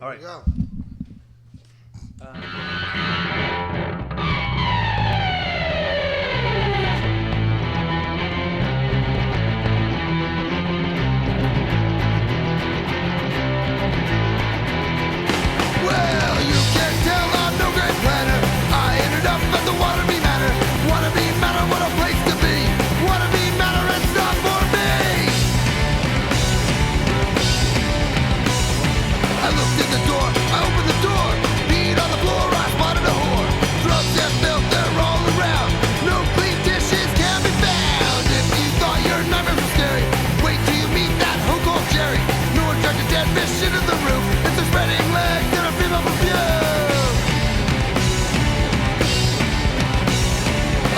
All right. Go. Well, you can't tell I'm no great planner. I ended up at the Wannabe Manor. Wannabe Manor, what a place to be. Wannabe Manor, it's not for me. I looked in the door, I opened the door. Beat on the floor, I spotted a whore. Drugs and filth, they're all around. No clean dishes can be found. If you thought your nightmares were scary, wait till you meet that hoe called Jerry. No one dragged a dead fish into the room. It's a spreading legs and a female perfume.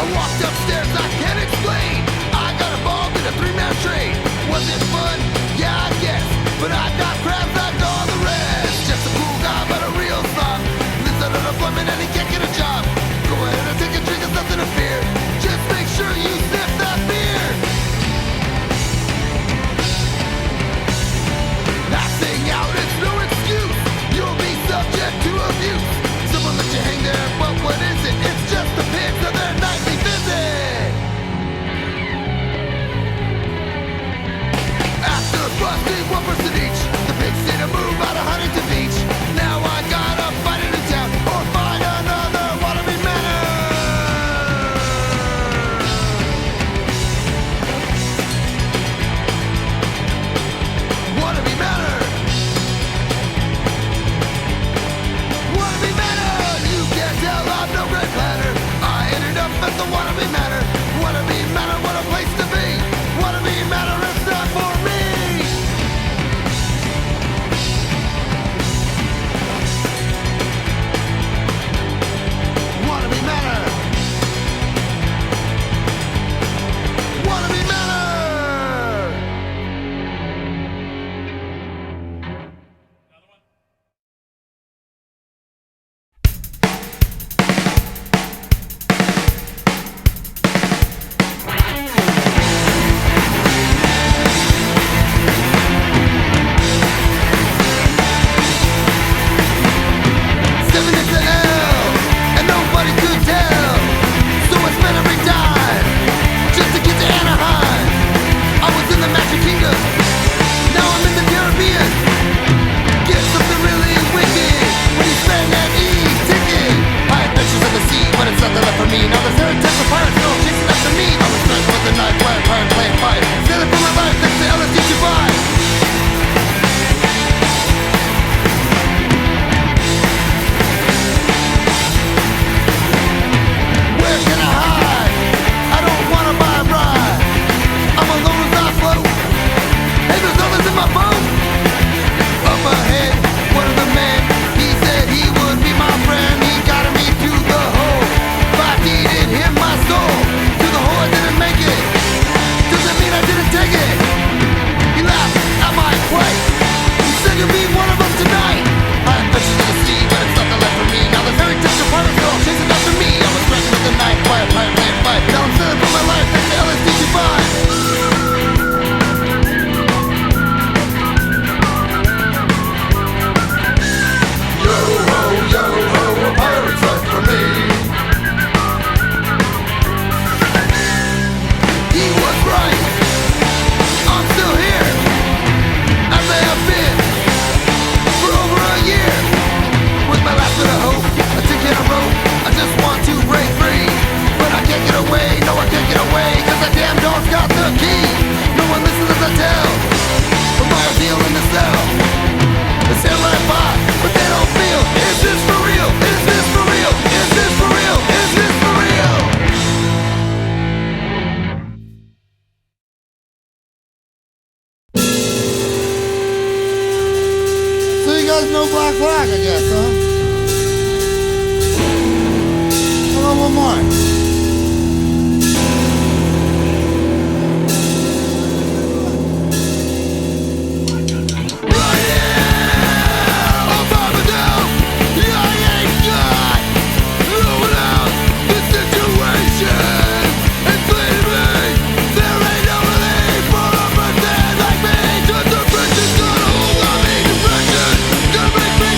I walked upstairs, I can't explain. I got involved in a three-man trade. Was it fun? Yeah, I guess. But I got crabs like all the rest. Just a cool guy, but a real slob. Lives under unemployment and he can't get a job. Go ahead and take a drink, there's nothing to fear. Just make sure you sniff that beer. Passing out is no excuse. You'll be subject to abuse. Someone let you hang there, but what is it? It's just the pigs of their nightly visit. After busting 1 person each, the pigs say to move out of Huntington Beach. Now I gotta find it in town or find another Wannabe Manor. Wannabe Manor. Wannabe Manor. You can't tell I'm no great planner. I ended up at the Wannabe Manor. Wannabe Manor, what a place to be. Wannabe Manor, it's not for me. Wannabe Manor. Wannabe Manor. Stepping into L, and nobody could tell. So I spent every dime just to get to Anaheim. I was in the Magic Kingdom, now I'm in the Caribbean. Get something really wicked when you spend that e-ticket. High adventures of the sea, but it's nothing left for me. Now there's every type of pirate girl chasing after me. I was drunk with the knife, while pirate playing fight. Sailing for my life, thanks to LSD Dubai. Where can I hide? I don't wanna buy a ride. I'm alone as I float. Hey, there's others in my boat. Up ahead, one of the men, he said he would be my friend. He guided me to the hole. If I needed him, my soul. To the hole I didn't make it. Doesn't mean I didn't take it. He laughed at my plight. He said you'll be one of us tonight. I adventures to the sea, but it's nothing left for me. Now there's every type of pirate girl chasing after me. I was threatened with a knife, pirate playing fight. Now I'm sailing for my life, thanks to LSD Dubai. Yo ho, a pirate's life for me. He was right. I'm still here, as I have been for over a year. With my last bit of hope, a ticket of rope. I just want to break free, but I can't get away. No, I can't get away, 'cause the damn dog's got the key. No one listens as I tell of my ordeal in the cell. They say right by, but they don't feel. Is this for real? Is this for real? Is this for real? Is this for real? So you guys know Black Flag, I guess, huh? Hold on one more. Right here, I'm popping down. Yeah, I ain't got no one else. The situation is bleeding me. There ain't no relief for a person like me. Just the bitch is gonna hold on me. Depression gonna make me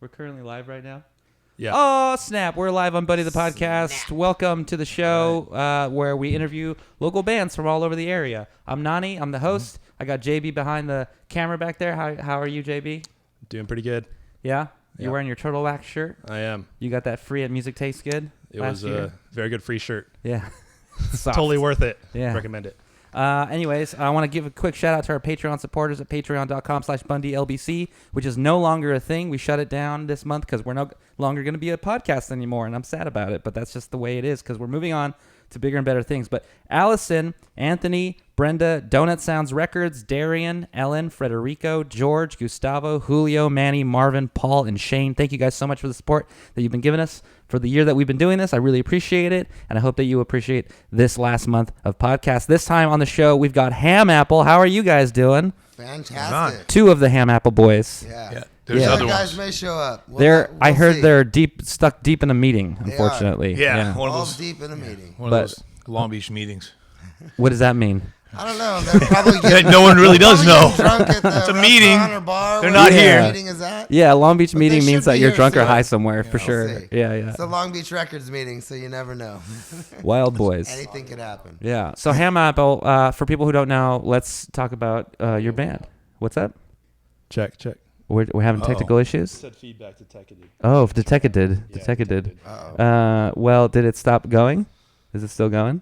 We're currently live right now. Yeah. Oh, snap. We're live on Bundy the Podcast. Welcome to the show where we interview local bands from all over the area. I'm Nani. I'm the host. I got JB behind the camera back there. How are you, JB? Doing pretty good. Yeah? You're wearing your turtleback shirt? I am. You got that free at Music Tastes Good? It was a very good free shirt. Yeah. Totally worth it. Yeah. Recommend it. Anyways, I want to give a quick shout out to our Patreon supporters at patreon.com/BundyLBC, which is no longer a thing. We shut it down this month because we're no longer going to be a podcast anymore, and I'm sad about it, but that's just the way it is because we're moving on to bigger and better things. But Allison, Anthony, Brenda, Donut Sounds Records, Darian, Ellen, Frederico, George, Gustavo, Julio, Manny, Marvin, Paul, and Shane. Thank you guys so much for the support that you've been giving us for the year that we've been doing this. I really appreciate it, and I hope that you appreciate this last month of podcast. This time on the show, we've got Hamapple. How are you guys doing? Fantastic. Two of the Hamapple boys. Yeah. There's Yeah. other guys ones. may show up. I heard see. they're stuck deep in a meeting, unfortunately. Yeah. One of all those. deep in a meeting. One But- of those Long Beach meetings. What does that mean? I don't know. They're probably getting, No one really does probably know. getting drunk at the It's a meeting. restaurant or bar. They're where not the here. Meeting is at. Yeah, Long Beach But meeting they means should that be you're here drunk or soon. high somewhere, for We'll sure. see. Yeah. It's a Long Beach Records meeting, so you never know. Wild boys. Anything could happen. Yeah. So Hamapple, for people who don't know, let's talk about your band. What's up? Check. We're having technical issues? Said feedback detected. Oh, detected. Uh-oh. Well, did it stop going? Is it still going?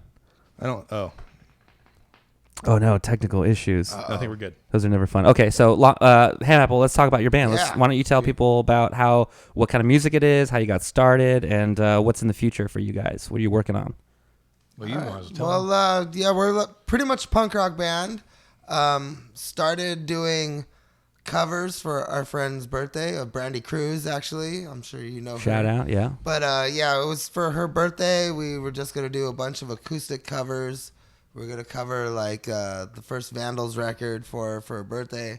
I don't. Oh, Oh, no, technical issues. I think we're good. Those are never fun. Okay, so Hamapple, let's talk about your band. Yeah. Why don't you tell people about what kind of music it is, how you got started, and what's in the future for you guys? What are you working on? Well, you want to tell them. Well, we're pretty much a punk rock band. Started doing covers for our friend's birthday of Brandy Cruz, actually. I'm sure you know her. Shout out, yeah. But it was for her birthday. We were just going to do a bunch of acoustic covers. We're going to cover like the first Vandals record for her birthday.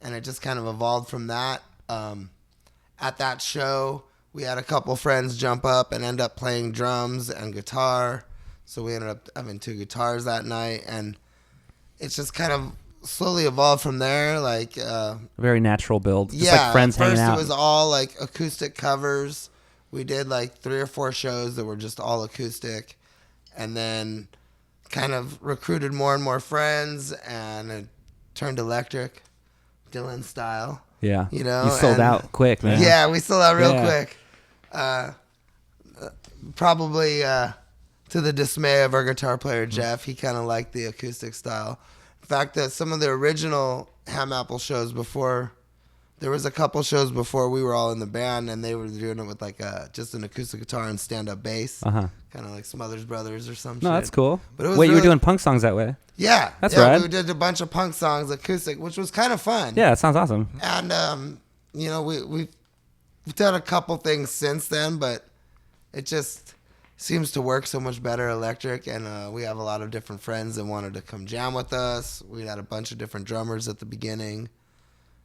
And it just kind of evolved from that. At that show, we had a couple friends jump up and end up playing drums and guitar. So we ended up having two guitars that night. And it's just kind of slowly evolved from there. Like Very natural build. Just like friends at hanging first out. it was all like acoustic covers. We did like 3 or 4 shows that were just all acoustic. And then kind of recruited more and more friends, and it turned electric, Dylan style. Yeah. You know, You sold and- out quick, man. Yeah, we sold out real Yeah. quick. Probably to the dismay of our guitar player, Jeff. He kind of liked the acoustic style. In fact, that some of the original Hamapple shows before, there was a couple shows before we were all in the band, and they were doing it with like just an acoustic guitar and stand-up bass. Uh-huh. Kind of like Smothers Brothers or some shit. No, that's cool. But it was Wait, you were really- doing punk songs that way? Yeah. That's yeah, rad. We did a bunch of punk songs, acoustic, which was kind of fun. Yeah, that sounds awesome. And, we've done a couple things since then, but it just seems to work so much better electric. And we have a lot of different friends that wanted to come jam with us. We had a bunch of different drummers at the beginning.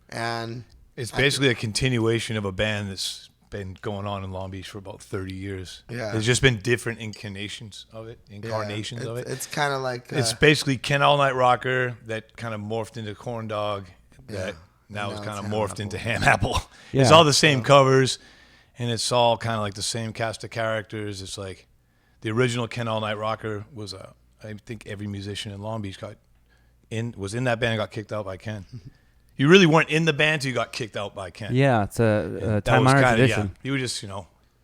And It's basically a continuation of a band that's been going on in Long Beach for about 30 years. Yeah. There's just been different incarnations of it. It's kind of like... It's basically Ken All Night Rocker that kind of morphed into Corn Dog that now Now is kind of it's morphed Hamapple. into Hamapple. Yeah. It's all the same covers, and it's all kind of like the same cast of characters. It's like the original Ken All Night Rocker was I think every musician in Long Beach was in that band and got kicked out by Ken. You really weren't in the band till you got kicked out by Ken. Yeah, it's a That was time-honored kinda- tradition. Yeah, you were just,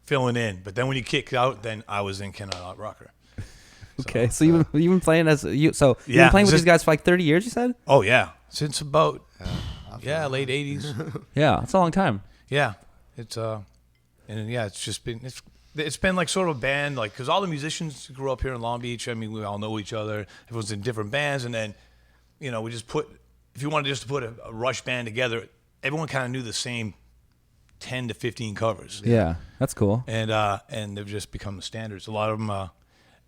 filling in. But then when you kicked out, then I was in Ken All Night Rocker. Okay, so you've been playing you've been Yeah, playing with just- these guys for like 30 years, you said? Oh, yeah. Since about, late 80s. Yeah, that's a long time. Yeah, it's it's just been it's been like sort of a band, like because all the musicians grew up here in Long Beach. I mean, we all know each other. Everyone's in different bands, and then we just if you wanted just to put a Rush band together, everyone kind of knew the same 10 to 15 covers. Yeah, that's cool. And they've just become the standards. A lot of them,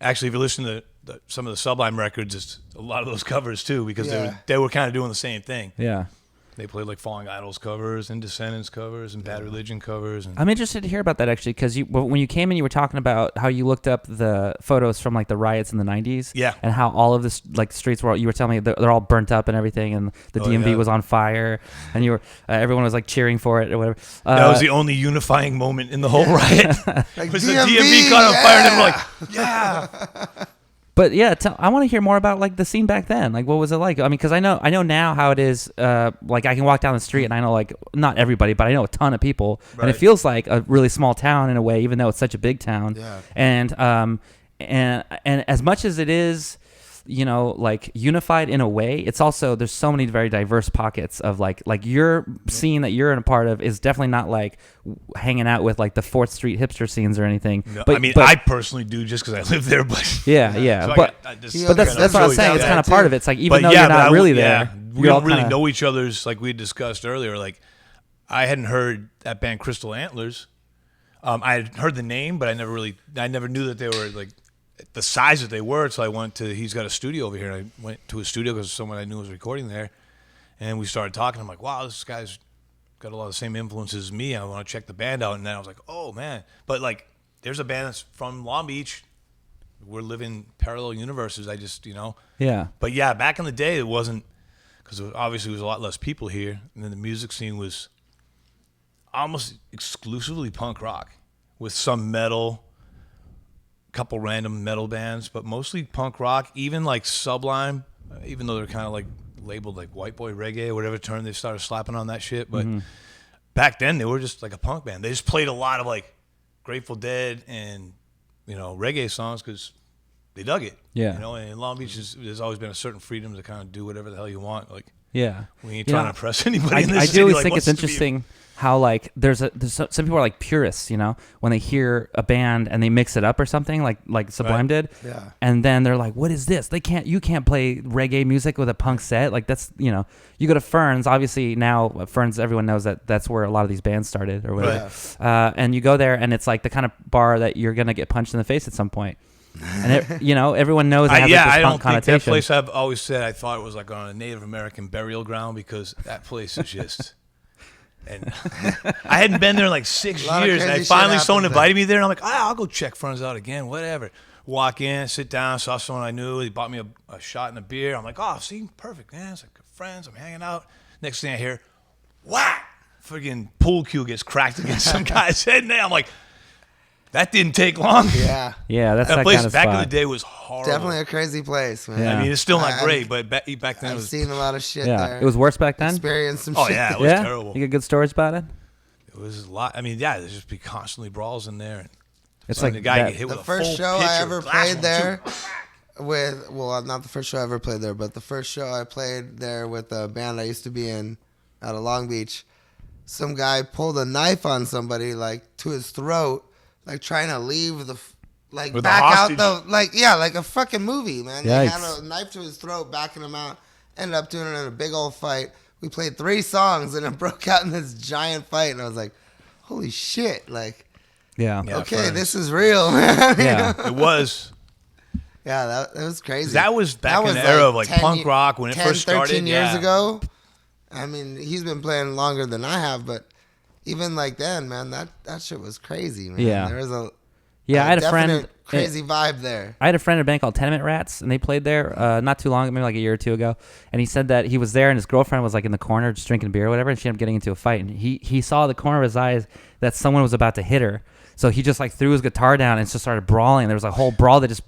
actually, if you listen to some of the Sublime records, it's a lot of those covers too, because Yeah. they were kind of doing the same thing. Yeah. They played like Falling Idols covers and Descendants covers and Bad Religion covers. And I'm interested to hear about that actually, because when you came in, you were talking about how you looked up the photos from like the riots in the 90s. Yeah. And how all of this like streets were. You were telling me they're all burnt up and everything, and the DMV was on fire, and you were everyone was like cheering for it or whatever. That was the only unifying moment in the whole riot. Like Because the DMV caught on fire, and they were like, "Yeah." But yeah, I want to hear more about like the scene back then. Like, what was it like? I mean, because I know now how it is. Like, I can walk down the street and I know like not everybody, but I know a ton of people, and it Right. feels like a really small town in a way, even though it's such a big town. Yeah. And as much as it is, you know, like unified in a way, it's also there's so many very diverse pockets of like your scene that you're in a part of is definitely not like hanging out with like the 4th Street hipster scenes or anything. No, but I mean, but, I personally do just because I live there, but yeah, so but. He But that's understands what I was what saying. he's It's out kind of there, part too. of it. It's like even But though yeah, you're not but really there, we you're all don't really kinda, know each other's. Like we had discussed earlier, like I hadn't heard that band Crystal Antlers. I had heard the name, but I never knew that they were like the size that they were. So I went to, he's got a studio over here. And I went to his studio because someone I knew was recording there, and we started talking. I'm like, wow, this guy's got a lot of the same influences as me. I want to check the band out. And then I was like, oh man, but like there's a band that's from Long Beach. We're living parallel universes. I just, yeah. But yeah, back in the day, it wasn't, because obviously there was a lot less people here, and then the music scene was almost exclusively punk rock with some metal, a couple random metal bands, but mostly punk rock. Even like Sublime, even though they're kind of like labeled like white boy reggae or whatever term they started slapping on that shit. But back then they were just like a punk band. They just played a lot of like Grateful Dead and reggae songs because they dug it. Yeah. And in Long Beach, there's always been a certain freedom to kind of do whatever the hell you want. Like, Yeah. we ain't trying to impress anybody I, in this I city. do always like, think wants it's to be- interesting how like there's some people are like purists, when they hear a band and they mix it up or something like Sublime Right. did. Yeah. And then they're like, what is this? You can't play reggae music with a punk set. Like that's, you go to Ferns, obviously now Ferns, everyone knows that that's where a lot of these bands started or whatever. And you go there and it's like the kind of bar that you're going to get punched in the face at some point. And everyone knows it has I like this don't punk think connotation. that place. I've always said I thought it was like on a Native American burial ground because that place is just. And I hadn't been there in like 6 A lot of years. And crazy I finally shit someone happens invited me there, and I'm like, I'll go check Ferns out again, whatever. Walk in, sit down, saw someone I knew. He bought me a shot and a beer. I'm like, oh, see, perfect, man. It's like good friends. I'm hanging out. Next thing I hear, whack! Friggin' pool cue gets cracked against some guy's head. And I'm like, that didn't take long. Yeah. Yeah, that's That that place kind of back spot. in the day was horrible. Definitely a crazy place, man. Yeah. I mean, it's still not I- great, but back then it I've was. seen a lot of shit Yeah, there. it was worse back then. Experienced some Oh shit. yeah, it was Yeah, terrible. you get good stories about it. It was a lot. I mean, yeah, there's just be constantly brawls in there. And It's like like the guy that- get hit The with a first full show pitcher I of ever glass played one, there too. not the first show I ever played there, but the first show I played there with a band I used to be in out of Long Beach. Some guy pulled a knife on somebody, like to his throat, like trying to leave like With a back out hostage. like a fucking movie, man. They had Yikes. a knife to his throat, backing him out. Ended up doing it in a big old fight. We played 3 songs and it broke out in this giant fight, and I was like, holy shit, like. Yeah. Yeah, Okay, Ferns. this is real, man. Yeah. It was. Yeah, that was crazy. That was back in was the era of like 10 punk rock when it 10, first started. 13 years yeah. ago. I mean, he's been playing longer than I have, but even like then, man, that shit was crazy, man. Yeah. There was I had a friend. definite crazy vibe there. I had a friend at a band called Tenement Rats, and they played there not too long, maybe like a year or two ago. And he said that he was there, and his girlfriend was like in the corner just drinking beer or whatever, and she ended up getting into a fight. And he saw the corner of his eyes that someone was about to hit her. So he just like threw his guitar down and just started brawling. There was a whole brawl that just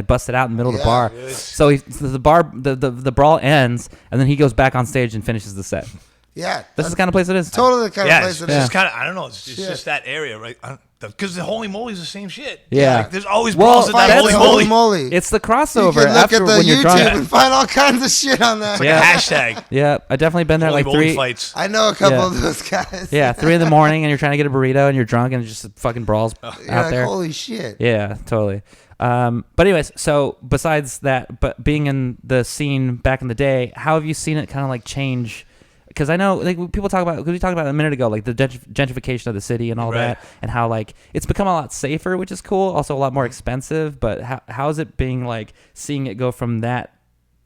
busted out in the middle of the bar. Yes. So the brawl ends, and then he goes back on stage and finishes the set. Yeah, This is the kind of place it is. totally the kind Yeah, of it's place it just is. kind of, I don't know, it's Shit. just that area, right? Because the Holy Moly's the same shit. Yeah. Like, there's always Well, brawls at that that's Holy Holy Moly. moly! It's the You crossover can look after at the when you're YouTube drunk. and find all kinds of shit on that. Yeah. Like a hashtag. Yeah, I definitely been there Holy like Moly 3. fights. I know a couple Yeah. of those guys. Yeah, 3 in the morning, and you're trying to get a burrito, and you're drunk, and just fucking brawls You're out like, there. holy shit. Yeah, totally. But anyways, so besides that, but being in the scene back in the day, how have you seen it kind of like change? Because I know like people talk about, because we talked about it a minute ago, like the gentrification of the city and all Right. that, and how like it's become a lot safer, which is cool. Also a lot more expensive. But how is it being like seeing it go from that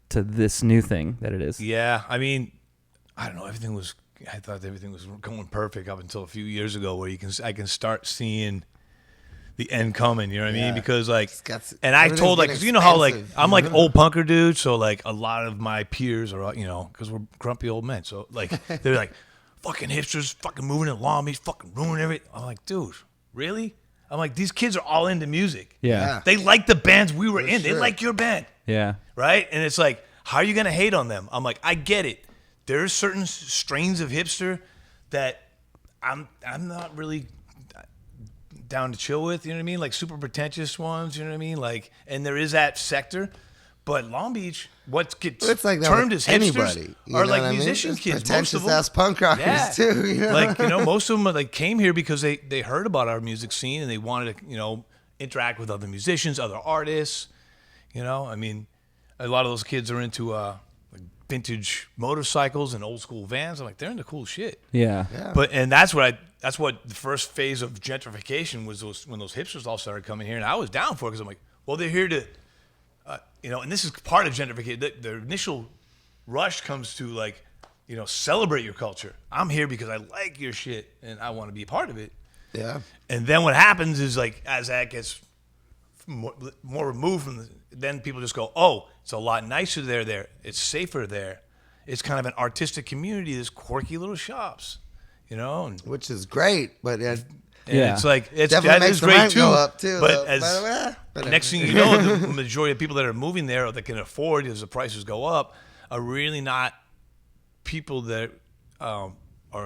to this new thing that it is? Yeah, I mean, I don't know, I thought everything was going perfect up until a few years ago, where I can start seeing the end coming. You know what I mean? Because like, and I told like, 'cause you know how like I'm like old punker dude, so like a lot of my peers are, you know, because we're grumpy old men, so like they're like, fucking hipsters, fucking moving in Long Beach, fucking ruining everything. I'm like, dude, really? I'm like, these kids are all into music. Yeah. They like the bands we were in. sure. They like your band. Yeah. Right? And it's like, how are you going to hate on them? I'm like, I get it. There's certain strains of hipster that I'm not really down to chill with, you know what I mean? Like super pretentious ones, you know what I mean? Like, and there is that sector, but Long Beach, what gets It's like that termed with as hipsters anybody, you are know like what I mean? musician There's kids. Most of pretentious them, ass punk rockers too. You know? like, you know, most of them like came here because they heard about our music scene and they wanted to, you know, interact with other musicians, other artists. You know, I mean, a lot of those kids are into like vintage motorcycles and old school vans. I'm like, they're into cool shit. Yeah. But and that's what the first phase of gentrification was, when those hipsters all started coming here, and I was down for it because I'm like, well, they're here to, you know, and this is part of gentrification. The initial rush comes to like, you know, celebrate your culture. I'm here because I like your shit and I want to be a part of it. Yeah. And then what happens is like, as that gets more removed from then people just go, oh, it's a lot nicer there. It's safer there. It's kind of an artistic community. There's quirky little shops, you know, and Which is great, but it's like definitely that makes is the great rent too. go up too. But though. But next thing you know, the majority of people that are moving there or that can afford, as the prices go up, are really not people that are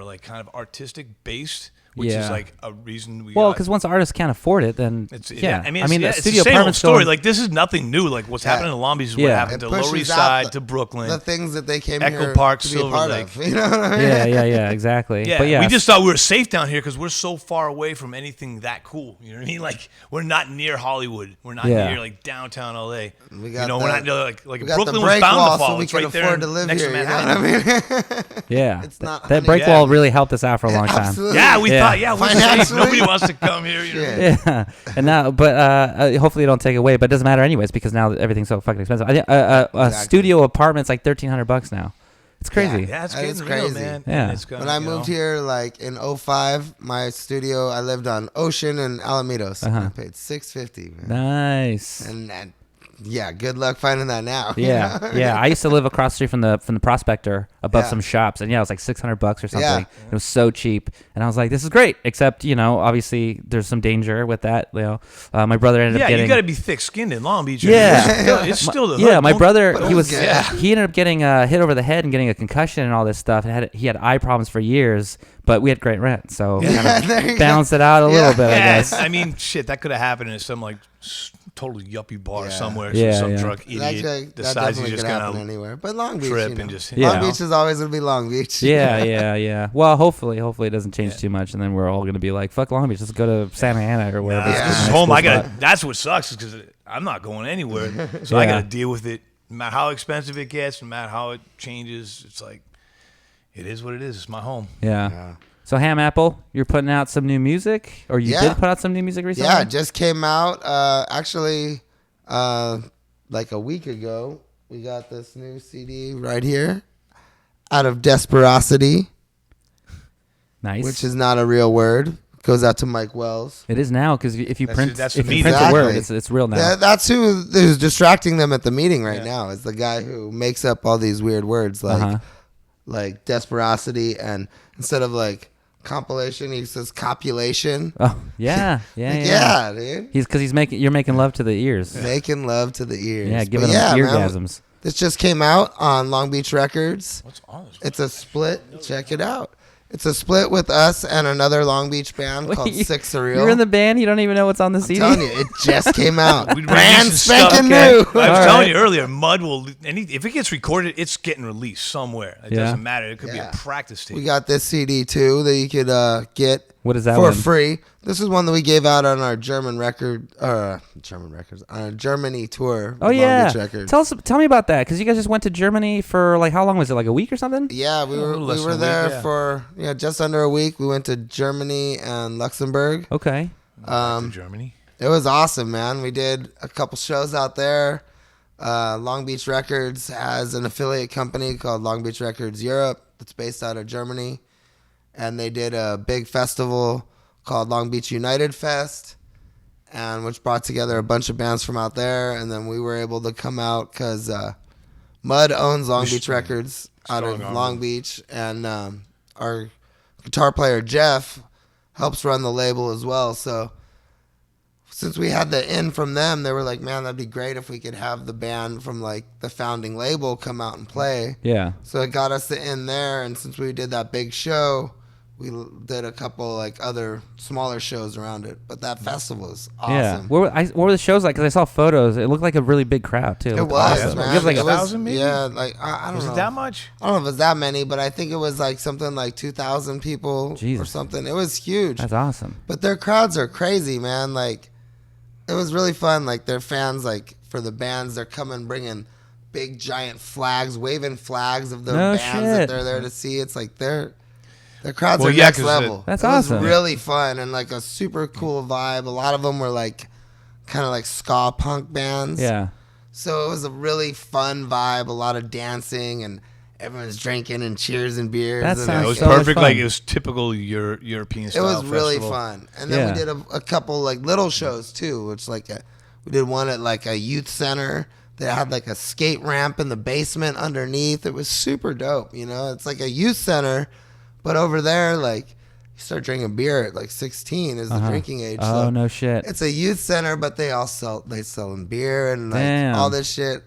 like kind of artistic based, which is like a reason we. Well, because once artists can't afford it, then I mean, the it's studio the same old apartments story. going, Like this is nothing new. Like what's happening in Long Beach is what happened to Lower East Side, to Brooklyn, the things that they came Echo here Park, to be a Silver part Lake. of. You know what I mean? yeah, exactly. Yeah, but yeah, we just thought we were safe down here because we're so far away from anything that cool. You know what I mean? Like we're not near Hollywood. We're not near like downtown LA. We got we're not near, like we got Brooklyn the was break bound wall, to fall. so we It's can right there afford to live next here. to You know what I Manhattan. mean? yeah, It's not that break honey. wall really helped us out for a long time. Absolutely. Yeah, we thought, we're safe. Financially. Nobody wants to come here. You know? Yeah, and now, but hopefully they don't take it away. But it doesn't matter anyways because now everything's so fucking expensive. I think a studio apartment's like $1,300 now. It's crazy. Yeah, it's That getting is real, crazy. man. Yeah. And it's gonna, When I moved here, like in 2005, my studio, I lived on Ocean and Alamitos. And I paid $650. Man. Nice. And yeah, good luck finding that now. Yeah, yeah. I used to live across the street from the Prospector above some shops, and it was like $600 or something. Yeah. It was so cheap, and I was like, "This is great." Except, you know, obviously there's some danger with that. You know, my brother ended up getting. you got to be thick-skinned in Long Beach. Yeah. It's still the hood. Yeah, my brother, But it he was was good. he ended up getting hit over the head and getting a concussion and all this stuff. And he had eye problems for years, but we had great rent, so There kind you of go. balanced it out a little bit, I Yeah, guess. I mean, shit, that could have happened in some like total yuppie bar Yeah. somewhere. Yeah, Some yeah. drunk idiot That decides definitely he's just could happen gonna anywhere. But Long Beach, trip you know. and just Yeah. Long Beach is always going to be Long Beach. Yeah. Well, hopefully it doesn't change too much, and then we're all gonna be like, "Fuck Long Beach, let's go to Santa Ana or wherever." This It's is a home. cool I got. spot. That's what sucks is because I'm not going anywhere, so I Yeah. got to deal with it. No matter how expensive it gets, no matter how it changes, it's like it is what it is. It's my home. Yeah. So Hamapple, you're putting out some new music, or you Yeah. did put out some new music recently? Yeah, it just came out. Actually, like a week ago, we got this new CD right here, Out of Desperosity, Nice. which is not a real word. Goes out to Mike Wells. It is now because if you print that's if me. you print a Exactly. word, it's real now. That's who's distracting them at the meeting right now. Is the guy who makes up all these weird words like desperosity, and instead of like compilation, he says copulation. Oh yeah, Yeah, dude. You're making love to the ears. Making love to the ears. Yeah, But giving yeah, them man, eargasms. this just came out on Long Beach Records. What's on this? It's a split. Check it out. It's a split with us and another Long Beach band called you- Six Surreal. You're in the band. You don't even know what's on the I'm CD. telling you, it just came out. We Brand released stuff, spanking okay. new. I was All telling right. you earlier, Mud will. If it gets recorded, it's getting released somewhere. It Yeah. doesn't matter. It could be Yeah. a practice tape. We got this CD too that you could get What is that for one? free. This is one that we gave out on our Germany tour. Oh with Long yeah. Beach Records. Tell me about that because you guys just went to Germany for like how long was it? Like a week or something? Yeah, we A were little less than a there week, yeah. for just under a week. We went to Germany and Luxembourg. Okay. To Germany. It was awesome, man. We did a couple shows out there. Long Beach Records has an affiliate company called Long Beach Records Europe. that's based out of Germany, and they did a big festival called Long Beach United Fest, and which brought together a bunch of bands from out there. And then we were able to come out because Mud owns Long Beach Records out of Long Beach, and our guitar player Jeff helps run the label as well. So since we had the in from them, they were like, man, that'd be great if we could have the band from like the founding label come out and play. Yeah. So it got us the in there, and since we did that big show, we did a couple like other smaller shows around it. But that festival is awesome. Yeah. What were the shows like? Because I saw photos. It looked like a really big crowd too. It was, awesome. man. It was like It 1,000 maybe? Yeah, like I don't know. Was it that much? I don't know if it was that many, but I think it was like something like 2,000 people or Jesus. something. It was huge. That's awesome. But their crowds are crazy, man. Like, it was really fun. Like, their fans, like, for the bands, they're coming bringing big giant flags, waving flags of the No bands shit. that they're there to see. It's like their crowds Well, are yeah, next 'cause level. That's it was awesome. really fun and like a super cool vibe. A lot of them were like kind of like ska punk bands. Yeah. So it was a really fun vibe. A lot of dancing and everyone's drinking and cheers and beers. That and sounds It was so much perfect. fun. Like it was typical European it style. was really festival. fun. And then Yeah. we did a couple like little shows too, which like we did one at like a youth center. They had like a skate ramp in the basement underneath. It was super dope. You know, it's like a youth center, but over there, like you start drinking beer at like 16 is the drinking age. Oh, so no shit. It's a youth center, but they selling beer and like Damn. all this shit.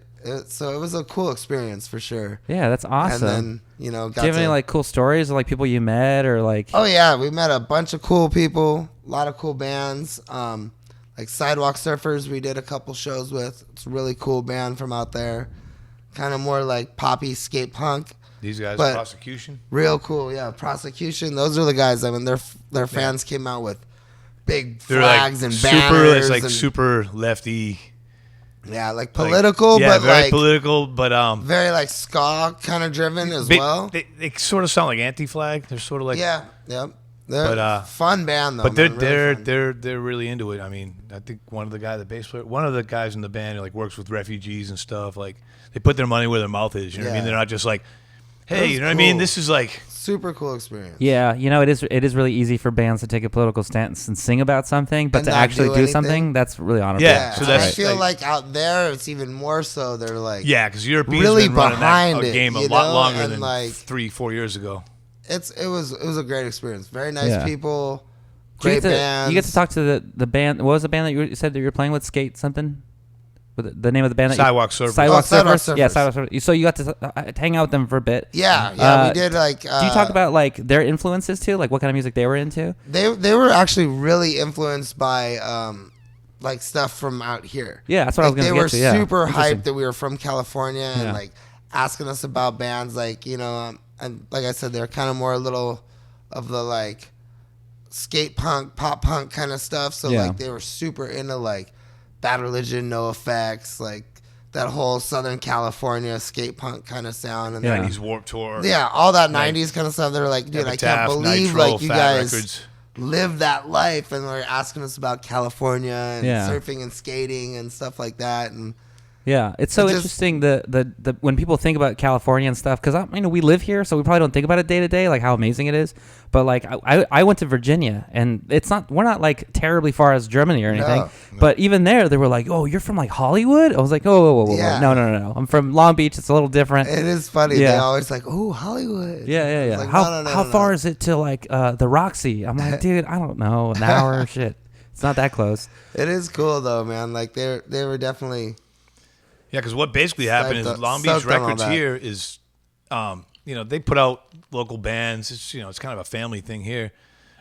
So it was a cool experience for sure. Yeah, that's awesome. And then, you know, got do you have to, any like cool stories of like people you met or like? oh yeah, we met a bunch of cool people, a lot of cool bands. Like Sidewalk Surfers, we did a couple shows with. It's a really cool band from out there. Kind of more like poppy skate punk. These guys, But- prosecution. Real cool, yeah. Prosecution. Those are the guys. I mean, their fans came out with big They're flags like and super. banners. It's like and, super lefty. yeah, like political, yeah, but very like political, but very like ska kind of driven as they, well. they sort of sound like Anti-Flag. They're sort of like Yeah, yep. They're But, fun band though. But they're man, really fun. they're really into it. I mean, I think one of the guys in the band who like works with refugees and stuff. Like they put their money where their mouth is. You know what I mean? Yeah. They're not just like, That hey, was you know what I mean? cool. This is like, super cool experience. Yeah, you know, it is really easy for bands to take a political stance and sing about something, but And to not actually do do anything. something, that's really honorable. Yeah, so and that's I feel like- like out there it's even more so. They're like, yeah, because Europeans really been running behind that it, game a you lot know? longer And, than like, 3-4 years ago. it was a great experience. Very nice Yeah. people, Do you great get to, bands. You get to talk to the band. What was the band that you said that you were playing with? Skate something? With the name of the band? Sidewalk Surfers. Sidewalk Oh, Sidewalk Surfers? Yeah, Surfers. Sidewalk Surfers. So you got to hang out with them for a bit. Yeah, Uh, we did like. Do you talk about like their influences too? Like what kind of music they were into? They were actually really influenced by like stuff from out here. Yeah, that's what I was Like, going they to were get to. Yeah. super Interesting. hyped that we were from California and Yeah. like asking us about bands like, you know, and like I said, they're kind of more a little of the like skate punk, pop punk kind of stuff. So Yeah. like they were super into like Bad Religion, No Effects, like that whole Southern California skate punk kind of sound. And Yeah. 90s Warped Tour. yeah, all that Like, 90s kind of stuff. They're like, dude, I Epitaph, can't believe Nitro, like you Fat guys Records. live that life, and they're asking us about California and Yeah. surfing and skating and stuff like that. And Yeah, it's so It just- interesting the when people think about California and stuff, because you know we live here, so we probably don't think about it day to day, like how amazing it is. But like I went to Virginia, and we're not like terribly far as Germany or anything. No. But even there, they were like, "Oh, you're from like Hollywood?" I was like, "Oh, whoa. Yeah. No. I'm from Long Beach. It's a little different." it is funny. Yeah. They always like, oh, Hollywood. Yeah. It's like, how no, how no, far no. is it to like the Roxy? I'm like, dude, I don't know, an hour. Shit, it's not that close. It is cool though, man. Like they were definitely. Yeah, because what basically happened is Stoked on- Long Beach stoked on all Records that. here is, you know, they put out local bands. It's, you know, it's kind of a family thing here.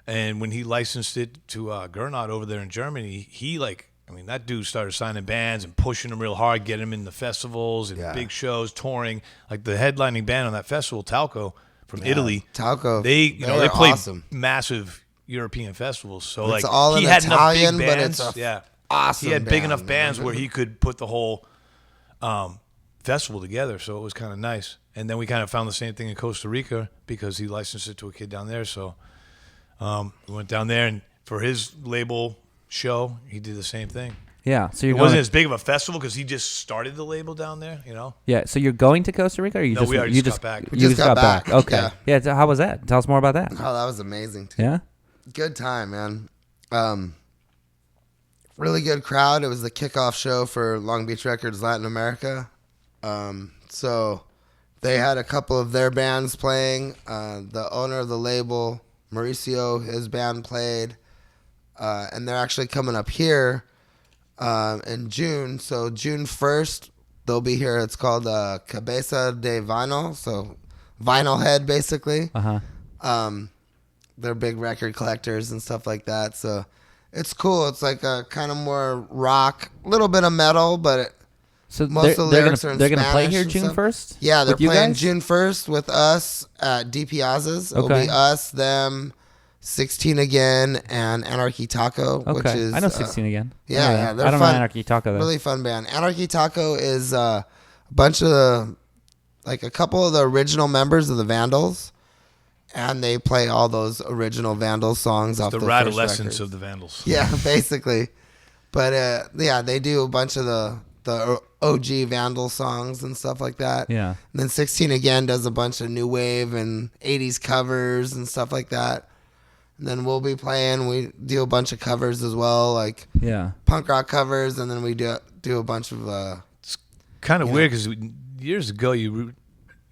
And when he licensed it to Gernot over there in Germany, he like, I mean, that dude started signing bands and pushing them real hard, getting them in the festivals and Yeah. big shows, touring. Like the headlining band on that festival, Talco from Italy, Talco. they are played awesome. massive European festivals. So It's like all he in had Italian, enough big but bands. it's a yeah, awesome he had big band, enough man. bands where he could put the whole festival together, so it was kind of nice. And then we kind of found the same thing in Costa Rica because he licensed it to a kid down there. So we went down there, and for his label show, he did the same thing. Yeah. So you're It going. wasn't as big of a festival because he just started the label down there, you know? Yeah. So you're going to Costa Rica, or you No, we already you just got back. We You just got back. Okay. Yeah. Yeah. So how was that? Tell us more about that. Oh, that was amazing too. Yeah. Good time, man. Really good crowd. It was the kickoff show for Long Beach Records Latin America. So they had a couple of their bands playing. The owner of the label, Mauricio, his band played. And they're actually coming up here in June. So June 1st, they'll be here. It's called Cabeza de Vinyl. So vinyl head, basically. They're big record collectors and stuff like that. So it's cool. It's like a kind of more rock, a little bit of metal, but So most of the lyrics are in they're gonna play Spanish here and June stuff. 1st. Yeah, they're with you playing guys? June 1st with us at D Piazza's. It'll Okay. be us, them, 16 Again, and Anarchy Taco, which Okay. is I know 16 again. yeah, they're I don't know fun. Anarchy Taco though. really fun band. Anarchy Taco is a bunch of like a couple of the original members of the Vandals, and they play all those original Vandals songs off The the Radolescence records. of the Vandals. Yeah, basically. But yeah, they do a bunch of the OG Vandal songs and stuff like that. Yeah. And then 16 Again does a bunch of new wave and 80s covers and stuff like that. And then we'll be playing. We do a bunch of covers as well, like Yeah. punk rock covers, and then we do a bunch of Kind of weird because years ago you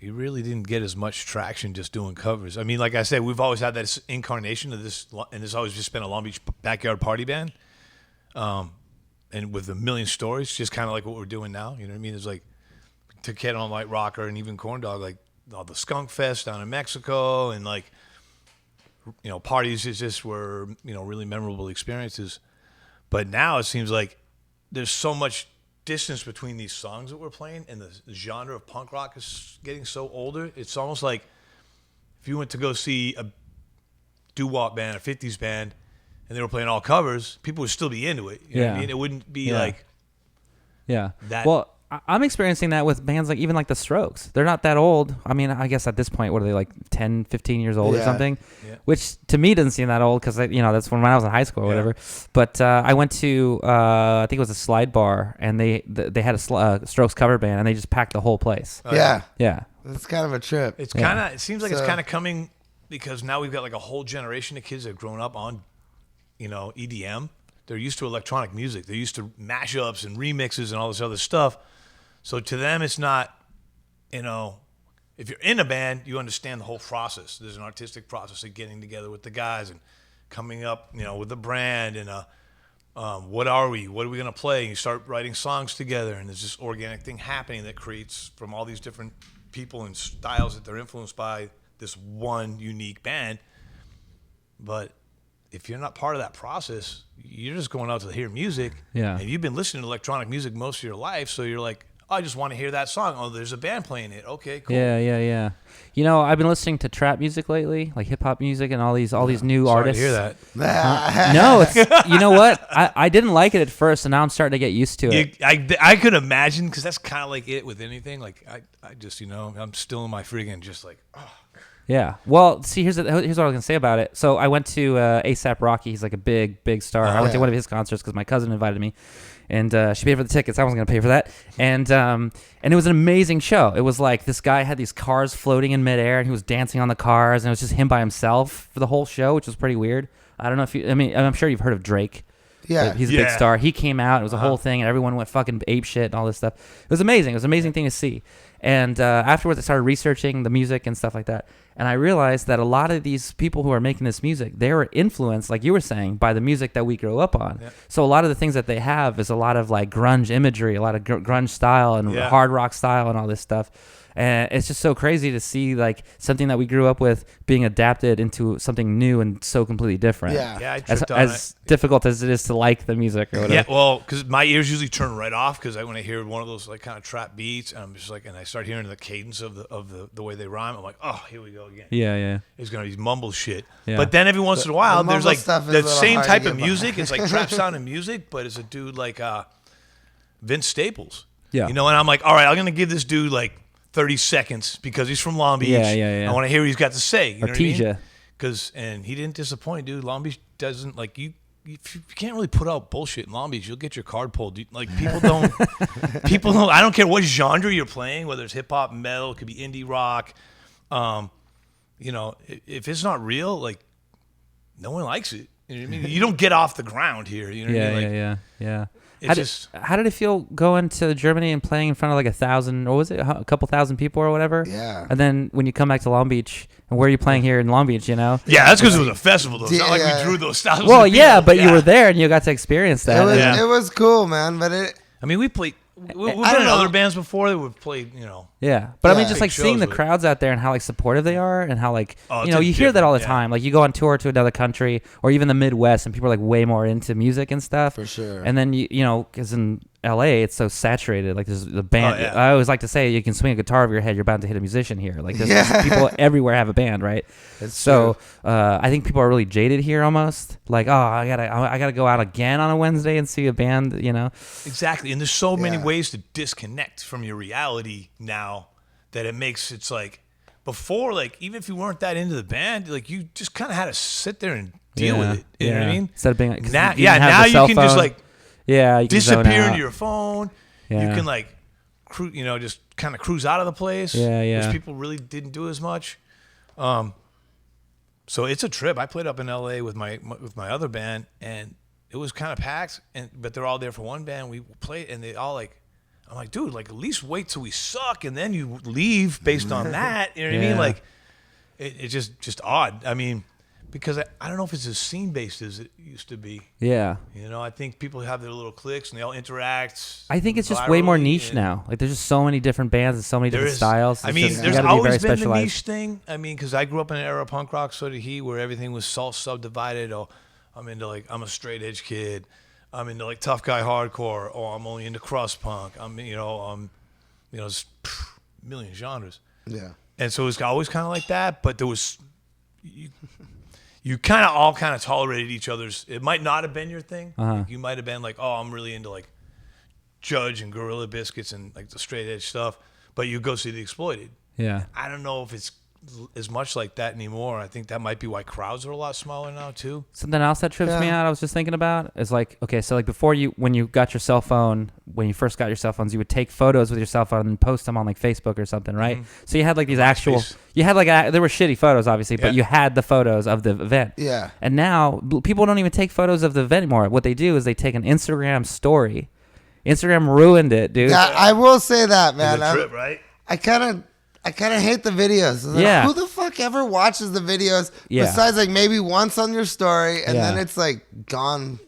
really didn't get as much traction just doing covers. I mean, like I said, we've always had that incarnation of this, and it's always just been a Long Beach backyard party band, and with a million stories, just kind of like what we're doing now. You know what I mean? It's like to Kid on Light Rocker and even Corn Dog, like all the Skunk Fest down in Mexico, and like parties just were really memorable experiences. But now it seems like there's so much distance between these songs that we're playing, and the genre of punk rock is getting so older. It's almost like if you went to go see a doo-wop band, a 50s band, and they were playing all covers, people would still be into it. You know what I mean? It wouldn't be like Yeah. that. Well, I'm experiencing that with bands like even like the Strokes. They're not that old. I mean, I guess at this point, what are they, like 10, 15 years old or Yeah. something? Yeah. Which to me doesn't seem that old because that's when I was in high school or whatever. But I went to I think it was a Slide Bar, and they had a Strokes cover band, and they just packed the whole place. yeah. Yeah. It's kind of a trip. It's Yeah. kind of. It seems like it's So- kind of coming because now we've got like a whole generation of kids that have grown up on, EDM. They're used to electronic music. They're used to mashups and remixes and all this other stuff. So to them, it's not, if you're in a band, you understand the whole process. There's an artistic process of getting together with the guys and coming up, with a brand and what are we? What are we going to play? And you start writing songs together, and there's this organic thing happening that creates from all these different people and styles that they're influenced by this one unique band. But if you're not part of that process, you're just going out to hear music. Yeah. And you've been listening to electronic music most of your life, so you're like, I just want to hear that song. Oh, there's a band playing it. Okay, cool. Yeah. I've been listening to trap music lately, like hip hop music, and all these new Sorry artists. to hear that. No, it's you know what? I didn't like it at first, and now I'm starting to get used to it. I could imagine because that's kind of like it with anything. Like I just I'm still in my friggin' just like Yeah. Well, see, here's what I was gonna say about it. So I went to ASAP Rocky. He's like a big star. I went to yeah. one of his concerts because my cousin invited me, and she paid for the tickets. I wasn't gonna pay for that, and it was an amazing show. It was like this guy had these cars floating in midair, and he was dancing on the cars, and it was just him by himself for the whole show, which was pretty weird. I don't know if I'm sure you've heard of Drake. Yeah. He's a big Yeah. star. He came out. It was a whole thing, and everyone went fucking ape shit and all this stuff. It was amazing. It was an amazing thing to see. And afterwards, I started researching the music and stuff like that. And I realized that a lot of these people who are making this music, they were influenced, like you were saying, by the music that we grew up on. Yep. So a lot of the things that they have is a lot of like grunge imagery, a lot of grunge style and Yeah. hard rock style and all this stuff. And it's just so crazy to see like something that we grew up with being adapted into something new and so completely different. Yeah. I As, tripped on as difficult as it is to like the music or whatever. Yeah, well, because my ears usually turn right off because when I hear one of those like kind of trap beats, and I'm just like, and I start hearing the cadence of the way they rhyme, I'm like, oh, here we go again. Yeah. It's gonna be mumble shit. Yeah. But then every once in a while, the there's mumble like stuff is a the little same hard to type get of music. It's like trap sounding music, but it's a dude like Vince Staples. Yeah. And I'm like, all right, I'm gonna give this dude like 30 seconds because he's from Long Beach. Yeah. I want to hear what he's got to say. You know what I mean? Artesia. And he didn't disappoint, dude. Long Beach doesn't like you if you can't really put out bullshit in Long Beach, you'll get your card pulled. Like people don't. I don't care what genre you're playing, whether it's hip hop, metal, it could be indie rock. You know, if it's not real, like no one likes it. You know what I mean? You don't get off the ground here. You know what I mean? Like, yeah. It's How did it feel going to Germany and playing in front of like 1,000, or was it a couple thousand people or whatever? Yeah. And then when you come back to Long Beach, and where are you playing here in Long Beach, you know? Yeah, that's because it was a festival, though. It's not like Yeah. we drew those thousands. Well, of people. yeah, but you were there and you got to experience that. It was cool, man. But I mean, we played. We've I been don't in know. other bands before that we've played, you know. Yeah, but I mean, Yeah. just Big like seeing the shows with- crowds out there and how like supportive they are, and how like Oh, you it's know a you hear that all the different- yeah. time. Like you go on tour to another country or even the Midwest, and people are like way more into music and stuff. For sure. And then you know, because in LA it's so saturated. Like there's the band. Oh, yeah. I always like to say you can swing a guitar over your head, you're bound to hit a musician here. Like there's Yeah. people everywhere have a band, right? It's So I think people are really jaded here almost. Like I gotta go out again on a Wednesday and see a band. You know. Exactly, and there's so many Yeah. ways to disconnect from your reality now that it's like before, like even if you weren't that into the band, like you just kind of had to sit there and deal with it. You know what I mean? Instead of being 'cause Now, you didn't have now the you cell can just phone. like you can zone disappear out. into your phone. You Yeah. can like, just kind of cruise out of the place. Yeah. Which people really didn't do as much. So it's a trip. I played up in L.A. with my other band, and it was kind of packed. But they're all there for one band. We played, and they all like. I'm like, dude, like at least wait till we suck, and then you leave based on that. You know what I mean? Yeah. Like, it's just odd. I mean, because I don't know if it's as scene based as it used to be. Yeah. You know, I think people have their little cliques and they all interact. I think it's just way more virally, niche and now. Like there's just so many different bands and so many there different is- styles. I It's mean, just, you there's gotta be very always been the specialized. niche thing. I mean, because I grew up in an era of punk rock, so did he, where everything was so subdivided. Oh, I'm into like I'm a straight edge kid. I'm into like tough guy hardcore. Oh, I'm only into crust punk. It's a million genres. Yeah. And so it was always kind of like that, but there was you kind of all kind of tolerated each other's. It might not have been your thing. Uh-huh. You might have been like, oh, I'm really into like Judge and Gorilla Biscuits and like the straight edge stuff, but you go see the Exploited. Yeah. I don't know if it's as much like that anymore. I think that might be why crowds are a lot smaller now too. Something else that trips me Yeah. out, I was just thinking about, is like, okay, so like before when you got your cell phone, when you first got your cell phones, you would take photos with your cell phone and post them on like Facebook or something, right? So you had like these actual, MySpace. there were shitty photos obviously, but Yeah. you had the photos of the event. Yeah. And now people don't even take photos of the event anymore. What they do is they take an Instagram story. Instagram ruined it, dude. Yeah, I will say that, man. It's a trip, right? I kind of hate the videos. Like, Yeah. who the fuck ever watches the videos Yeah. besides like maybe once on your story and Yeah. then it's like gone?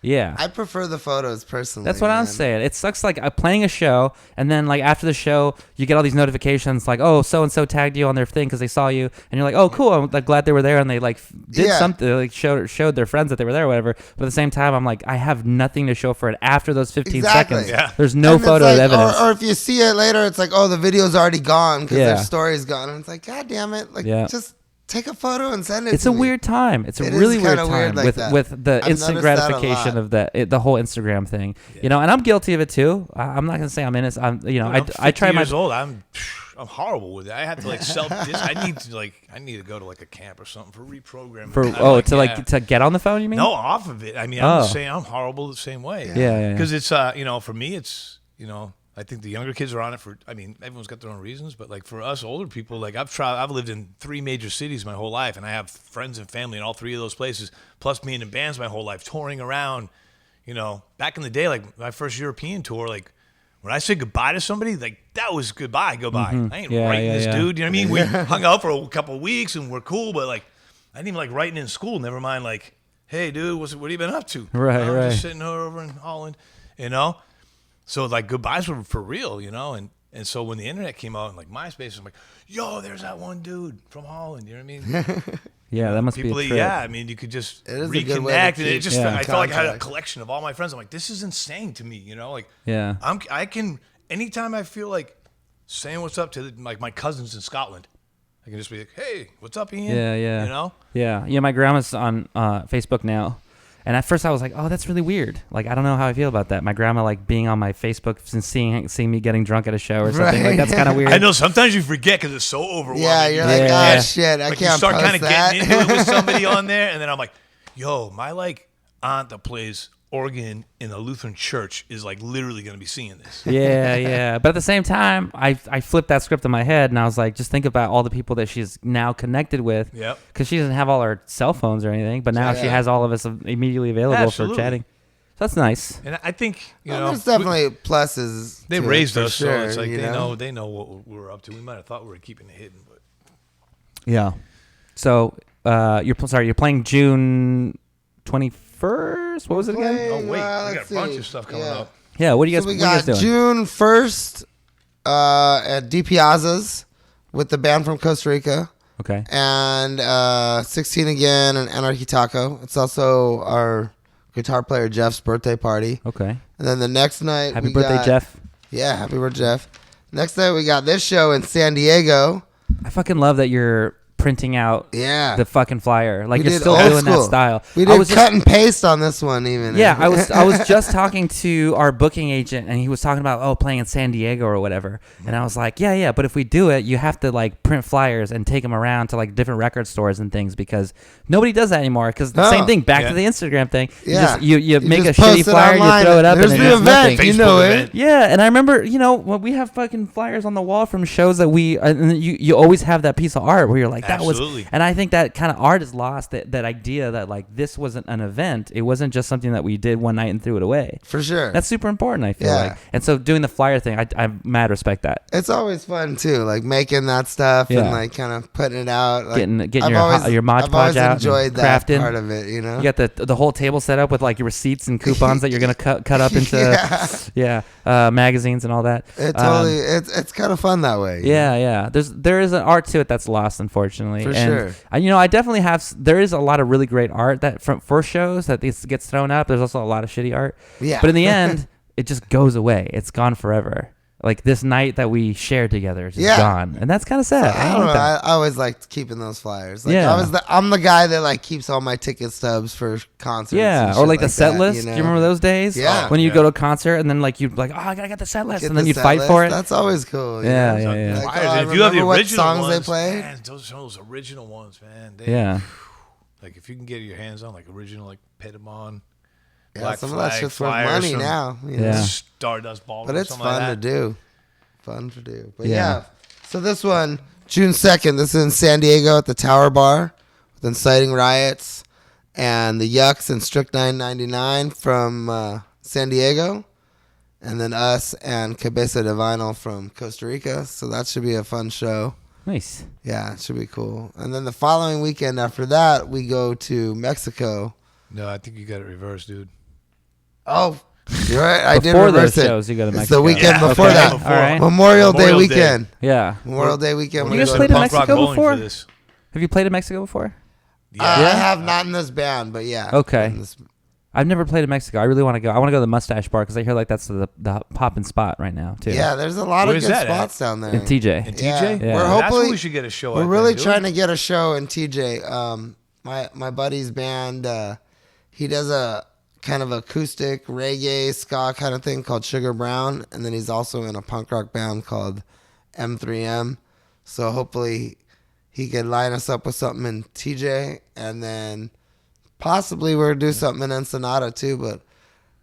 Yeah. I prefer the photos personally. That's what I'm man. saying. It sucks like playing a show, and then like after the show, you get all these notifications like, oh, so and so tagged you on their thing because they saw you, and you're like, oh, cool. I'm like, glad they were there, and they like did Yeah. something, like showed their friends that they were there, or whatever. But at the same time, I'm like, I have nothing to show for it after those 15 Exactly. seconds. Yeah. There's no And it's photo like- evidence. Or if you see it later, it's like, oh, the video's already gone because Yeah. their story's gone. And it's like, God damn it. Like, Yeah. just take a photo and send it It's to a me. weird time. It's a It is really weird kinda time weird like with that. with the I've instant noticed that a gratification lot. of the whole Instagram thing. You know, and I'm guilty of it too. I'm not gonna say I'm innocent. I'm I try my years old. I'm horrible with it. I have to like I need to go to like a camp or something for reprogramming. to get on the phone. You mean? No, off of it. I mean, I'm Oh. just saying I'm horrible the same way. Yeah. Because it's for me it's I think the younger kids are on it everyone's got their own reasons, but like for us older people, like I've lived in 3 major cities my whole life, and I have friends and family in all 3 of those places, plus being in bands my whole life, touring around. Back in the day, like my first European tour, like when I said goodbye to somebody, like that was goodbye. I ain't Mm-hmm. Yeah, writing this yeah. dude. You know what I mean? We hung out for a couple of weeks and we're cool, but like I didn't even like writing in school. Never mind, like, hey, dude, what have you been up to? Right, I'm right. just sitting over in Holland, So like goodbyes were for real, and so when the internet came out and like MySpace, I'm like, yo, there's that one dude from Holland. You know what I mean? Yeah, that must be a People, trip. yeah. I mean, you could just It is a good way to reconnect, and keep it just Yeah. I felt like I had a contact. collection of all my friends. I'm like, this is insane to me. Like, Yeah. I can anytime I feel like saying what's up to like my cousins in Scotland, I can just be like, hey, what's up, Ian? Yeah. Yeah, my grandma's on Facebook now. And at first I was like, oh, that's really weird. Like, I don't know how I feel about that. My grandma, like, being on my Facebook and seeing me getting drunk at a show or something. Right. Like, that's kind of weird. I know sometimes you forget because it's so overwhelming. Yeah, you're like, Yeah. oh shit, I Like can't you start post kind of that. getting into it with somebody on there, and then I'm like, yo, my like aunt that plays organ in a Lutheran church is like literally going to be seeing this. Yeah. But at the same time, I flipped that script in my head, and I was like, just think about all the people that she's now connected with. Yep. Because she doesn't have all our cell phones or anything, but now she has all of us immediately available Absolutely. for chatting. So that's nice. And I think, there's definitely pluses. they to it raised for us, sure, so it's like you they know what we were up to. We might have thought we were keeping it hidden, but Yeah. So you're playing June 21st. What was it again? oh wait, we let's got a bunch see. of stuff coming Yeah. up. Yeah. What do you guys? So we what are you guys got doing? June 1st at D Piazza's with the band from Costa Rica. Okay. And 16 again and Anarchy Taco. It's also our guitar player Jeff's birthday party. Okay. And then the next night Happy we birthday, got, Jeff. Yeah, happy birthday, Jeff. Next night we got this show in San Diego. I fucking love that you're printing out Yeah. the fucking flyer. Like We you're did still old doing that school. style. We I did was cut and paste on this one even. Yeah, I was just talking to our booking agent, and he was talking about playing in San Diego or whatever, and I was like, yeah, but if we do it, you have to like print flyers and take them around to like different record stores and things because nobody does that anymore. Because the No. same thing, back Yeah. to the Instagram thing. Yeah. You make a just post shitty it flyer, online. you throw it up, There's and the it's event. nothing. You know Facebook it. event. Yeah, and I remember, when we have fucking flyers on the wall from shows that and you always have that piece of art where you're like, that Absolutely. was, and I think that kind of art is lost, that idea that like this wasn't an event. It wasn't just something that we did one night and threw it away. For sure. That's super important, I feel Yeah. like. And so doing the flyer thing, I mad respect that. It's always fun too, like making that stuff Yeah. and like kind of putting it out. Like, Getting I've your always, your Mod I've always Podge out and enjoyed that crafting. part of it, you know. You got the whole table set up with like your receipts and coupons that you're gonna cut up into magazines and all that. It totally, it's kind of fun that way. you know? Yeah. There is an art to it that's lost, unfortunately. For and, sure. I definitely have. There is a lot of really great art that for shows that gets thrown up. There's also a lot of shitty art. Yeah. But in the end, it just goes away. It's gone forever. Like this night that we shared together is just Yeah. gone, and that's kind of sad. I don't like know. that. I always liked keeping those flyers. Like Yeah. I'm the guy that like keeps all my ticket stubs for concerts. Yeah, and or shit like the set that, list. you Do know? you remember those days? Yeah. When you Yeah. go to a concert and then like you'd like, I gotta get the set list, Get and then the you'd set fight list. for it. That's always cool. you Yeah, know? yeah. Like, Flyers, I and if you have the remember what original songs ones, they played. man, those original ones, man. Yeah. Like if you can get your hands on like original like Petamon, Yeah, Black some Flag, of that shit's worth flyers money from now. You know? Yeah. Stardust Ball, But it's something like fun to that. do. Fun to do. But Yeah. yeah. So this one, June 2nd, this is in San Diego at the Tower Bar with Inciting Riots and the Yucks and Strychnine 99 from San Diego. And then us and Cabeza de Vinyl from Costa Rica. So that should be a fun show. Nice. Yeah, it should be cool. And then the following weekend after that, we go to Mexico. No, I think you got it reversed, dude. Oh, you're right. I did Before reverse those it. shows, you go to It's Mexico. the weekend Yeah, before okay. that. All right. Memorial Day Memorial Day. weekend. Yeah. Memorial Day weekend. We're we You guys go doing played in punk rock Mexico bowling before? for this. Have you played in Mexico before? Yeah. I have not in this band, but yeah. Okay. In this- I've never played in Mexico. I really want to go. I want to go to the Mustache Bar because I hear like that's the poppin' spot right now too. yeah, there's a lot Where's of good that at? spots down there. In TJ. In TJ? Yeah. Yeah. We're That's where hopefully we should get a show. we're really trying to get a show in TJ. My buddy's band, he does a kind of acoustic reggae ska kind of thing called Sugar Brown, and then he's also in a punk rock band called M3M. So hopefully he could line us up with something in TJ, and then possibly we'll do something in Ensenada too, but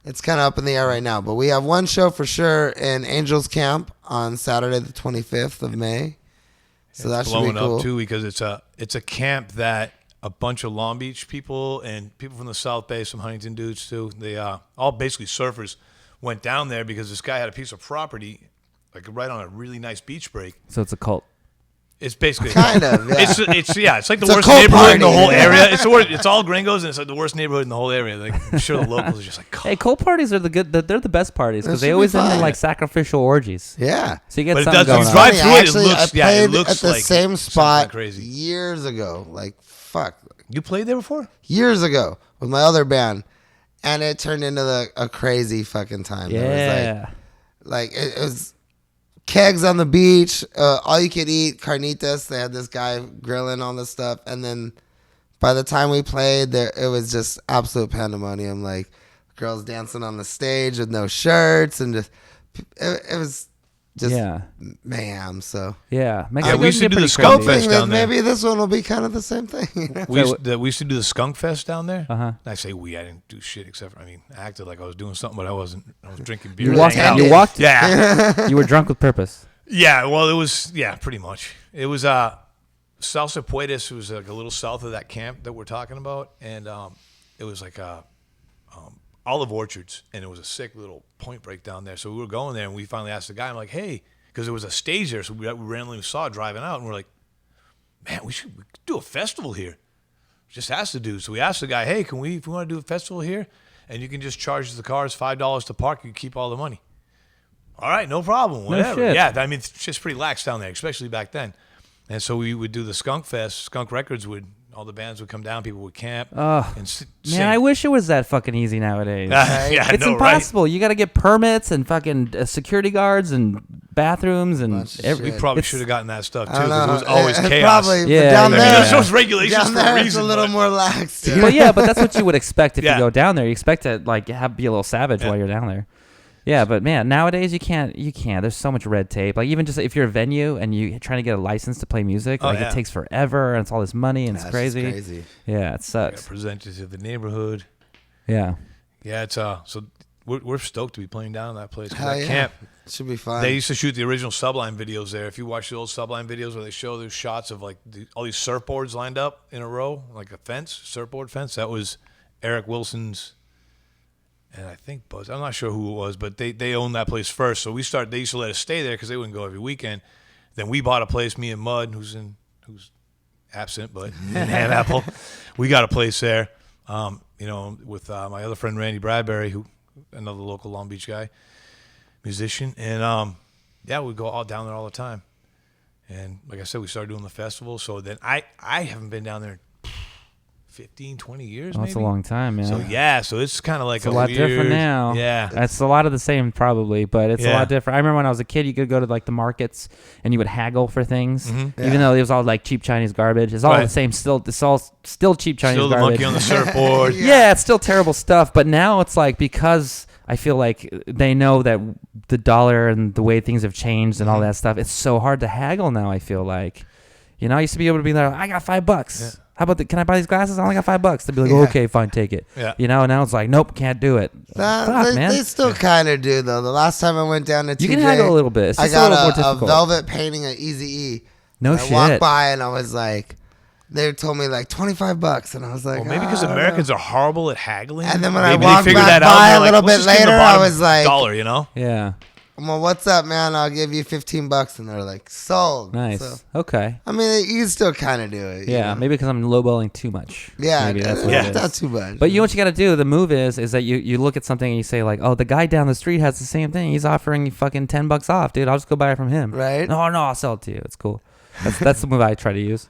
it's kind of up in the air right now. But we have one show for sure in Angels Camp on Saturday the 25th of May. So that should be blowing cool. up too because it's a camp that a bunch of Long Beach people and people from the South Bay, some Huntington dudes too. They all basically surfers went down there because this guy had a piece of property like right on a really nice beach break. So it's a cult. It's basically Kind of, yeah. It's like the It's a worst cult neighborhood in the party. whole area. It's all gringos and it's like the worst neighborhood in the whole area. Like I'm sure the locals are just like, Hey, cult parties are they're the best parties because That they should always be end in fun. like sacrificial orgies. Yeah. So you get But it something does- going you on. drive Funny, through it, it actually, looks- I yeah, it played looks at the like same something spot crazy. years ago. Like, fuck. you played there before? Years ago with my other band. And it turned into a crazy fucking time. It was Yeah. like it was kegs on the beach, all you could eat, carnitas. They had this guy grilling all this stuff. And then by the time we played, it was just absolute pandemonium. Like girls dancing on the stage with no shirts. And just, it was just Yeah. mayhem. So Yeah. we Mexico's used to do pretty the Skunk crazy. Fest down there. maybe this one will be kind of the same thing. We used to do the Skunk Fest down there. Uh-huh. I say I didn't do shit except for, I acted like I was doing something, but I wasn't. I was drinking beer. You and walked. hanging out. You walked. Yeah. You were drunk with purpose. Yeah, well, it was, pretty much. It was Salsa Puedes, was like a little south of that camp that we're talking about, and it was like olive orchards, and it was a sick little Point Break down there. So we were going there, and we finally asked the guy, I'm like, hey, because there was a stage there, so we randomly saw it driving out, and we're like, man, we could do a festival here. Just asked the dude. So we asked the guy, hey, if we want to do a festival here, and you can just charge the cars $5 to park, you keep all the money. All right, no problem, whatever. shit. Yeah, it's just pretty lax down there, especially back then. And so we would do the Skunk Fest. Skunk Records all the bands would come down, people would camp. And sing. Man, I wish it was that fucking easy nowadays. Yeah, I It's know, impossible. You got to get permits and fucking security guards and bathrooms and Bunch of We shit. probably should have gotten that stuff too, I don't because it know. was always chaos. Probably, Yeah, but down yeah, there, yeah. Those regulations down for there a it's reason. a little but- more lax. Too. Well, yeah, but that's what you would expect if Yeah. you go down there. You expect to like be a little savage while you're down there. Yeah, but man, nowadays you can't. There's so much red tape. Like even just if you're a venue and you're trying to get a license to play music, like yeah. it takes forever and it's all this money and That's it's just crazy. crazy. Yeah, it Gotta sucks. present it to the neighborhood. Yeah. Yeah, it's so we're stoked to be playing down in that place. 'Cause Hell that yeah. camp. Should be fun. They used to shoot the original Sublime videos there. If you watch the old Sublime videos where they show those shots of like all these surfboards lined up in a row, like a surfboard fence, that was Eric Wilson's, and I think Buzz. I'm not sure who it was, but they owned that place first. So they used to let us stay there because they wouldn't go every weekend. Then we bought a place, me and Mud, who's absent, but in Hamapple, we got a place there. With my other friend Randy Bradbury, who another local Long Beach guy, musician, and we'd go all down there all the time. And like I said, we started doing the festival. So then I haven't been down there 15, 20 years. Oh, maybe. that's a long time, man. So it's kind of like It's a lot different now. Yeah. It's a lot of the same probably, but it's a Yeah. lot different. I remember when I was a kid, you could go to like the markets and you would haggle for things, Mm-hmm. even though it was all like cheap Chinese garbage. It's all Right. the same. It's all still cheap Chinese Still the garbage. monkey on the surfboard. Yeah, it's still terrible stuff. But now it's like because I feel like they know that the dollar and the way things have changed and all that stuff, it's so hard to haggle now. I feel like, I used to be able to be there. I got $5. Yeah. How about can I buy these glasses? I only got $5. They'd be like, Yeah. okay, fine, take it. Yeah. Now it's like, nope, can't do it. Fuck, man. They still kind of do though. The last time I went down to TJ, You can haggle a little bit. It's I just a little more got a difficult. velvet painting at Eazy-E. No I shit. walked by and I was like, they told me like $25, and I was like, Well, maybe because I don't Americans know. are horrible at haggling. And then when Maybe I walked they figured back that out, by and a they're little like, "Let's bit just give them later, the I bottom was like, dollar, you know? Yeah. I'm like, what's up, man? I'll give you $15, and they're like, sold. Nice. So, Okay. I mean, you can still kind of do it. you Yeah. know? Maybe because I'm lowballing too much. Yeah, Maybe that's what yeah. it not is. too much. But you know what you got to do? The move is that you look at something and you say like, oh, the guy down the street has the same thing. He's offering you fucking $10 off, dude. I'll just go buy it from him. Right? No, I'll sell it to you. It's cool. That's the move I try to use.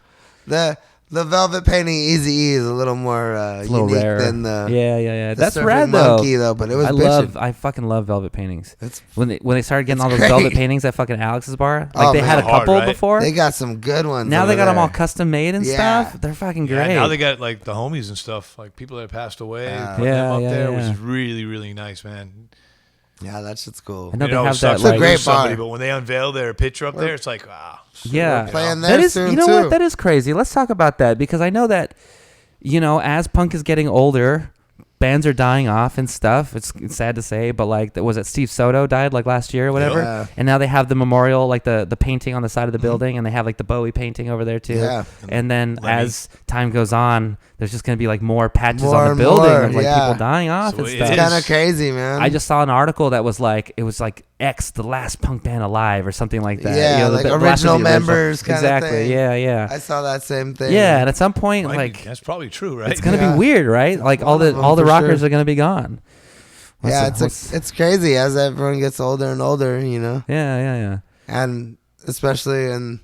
The velvet painting Eazy-E is a little more It's a little unique rare. than the Yeah. the That's Surfing rad though. Monkey though. But it was bitchin'. I fucking love velvet paintings. It's When they started getting all those great. velvet paintings at fucking Alex's bar, like Oh, they man. had a Hard, couple right? before. They got some good ones. Now they over got them all there. custom made and Yeah. stuff. They're fucking Yeah, great. now they got like the homies and stuff, like people that passed away. Yeah. Putting them up Yeah, there, which yeah. is really, really nice, man. Yeah, that shit's cool. I know You they know, it have sucks that to like great lose somebody, bar. but when they unveil their picture up there, it's like, yeah. We're playing That there is, soon you know too. what? That is crazy. Let's talk about that because I know that, as punk is getting older, bands are dying off and stuff. It's sad to say, but like, was it Steve Soto died like last year or whatever? Yeah. And now they have the memorial, like the painting on the side of the building, and they have like the Bowie painting over there too. Yeah. And then Lemmy. as time goes on, there's just gonna be like more patches More on the and building more, of like yeah. people dying off So and it stuff. is. Kind of crazy, man. I just saw an article that was like X, the last punk band alive, or something like that. Yeah, the like last of original the members kinda Exactly. thing. Yeah. I saw that same thing. Yeah, and at some point, Might be- like that's probably true, right? it's gonna Yeah. be weird, right? Like all one of the them for rockers sure. are gonna be gone. Yeah, What's- it's crazy as everyone gets older and older, yeah. and especially in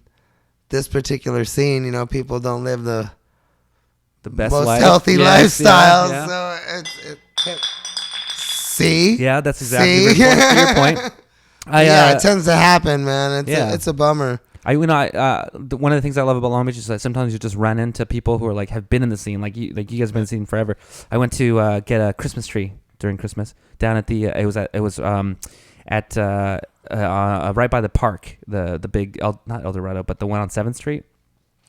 this particular scene, people don't live the The best most life. healthy Yes, lifestyle. Yeah. So see, Yeah, that's exactly See? your point. it tends to happen, man. It's a bummer. One of the things I love about Long Beach is that sometimes you just run into people who are like have been in the scene, like you guys have been in the scene forever. I went to get a Christmas tree during Christmas down at the at right by the park, the big not El Dorado, but the one on 7th Street.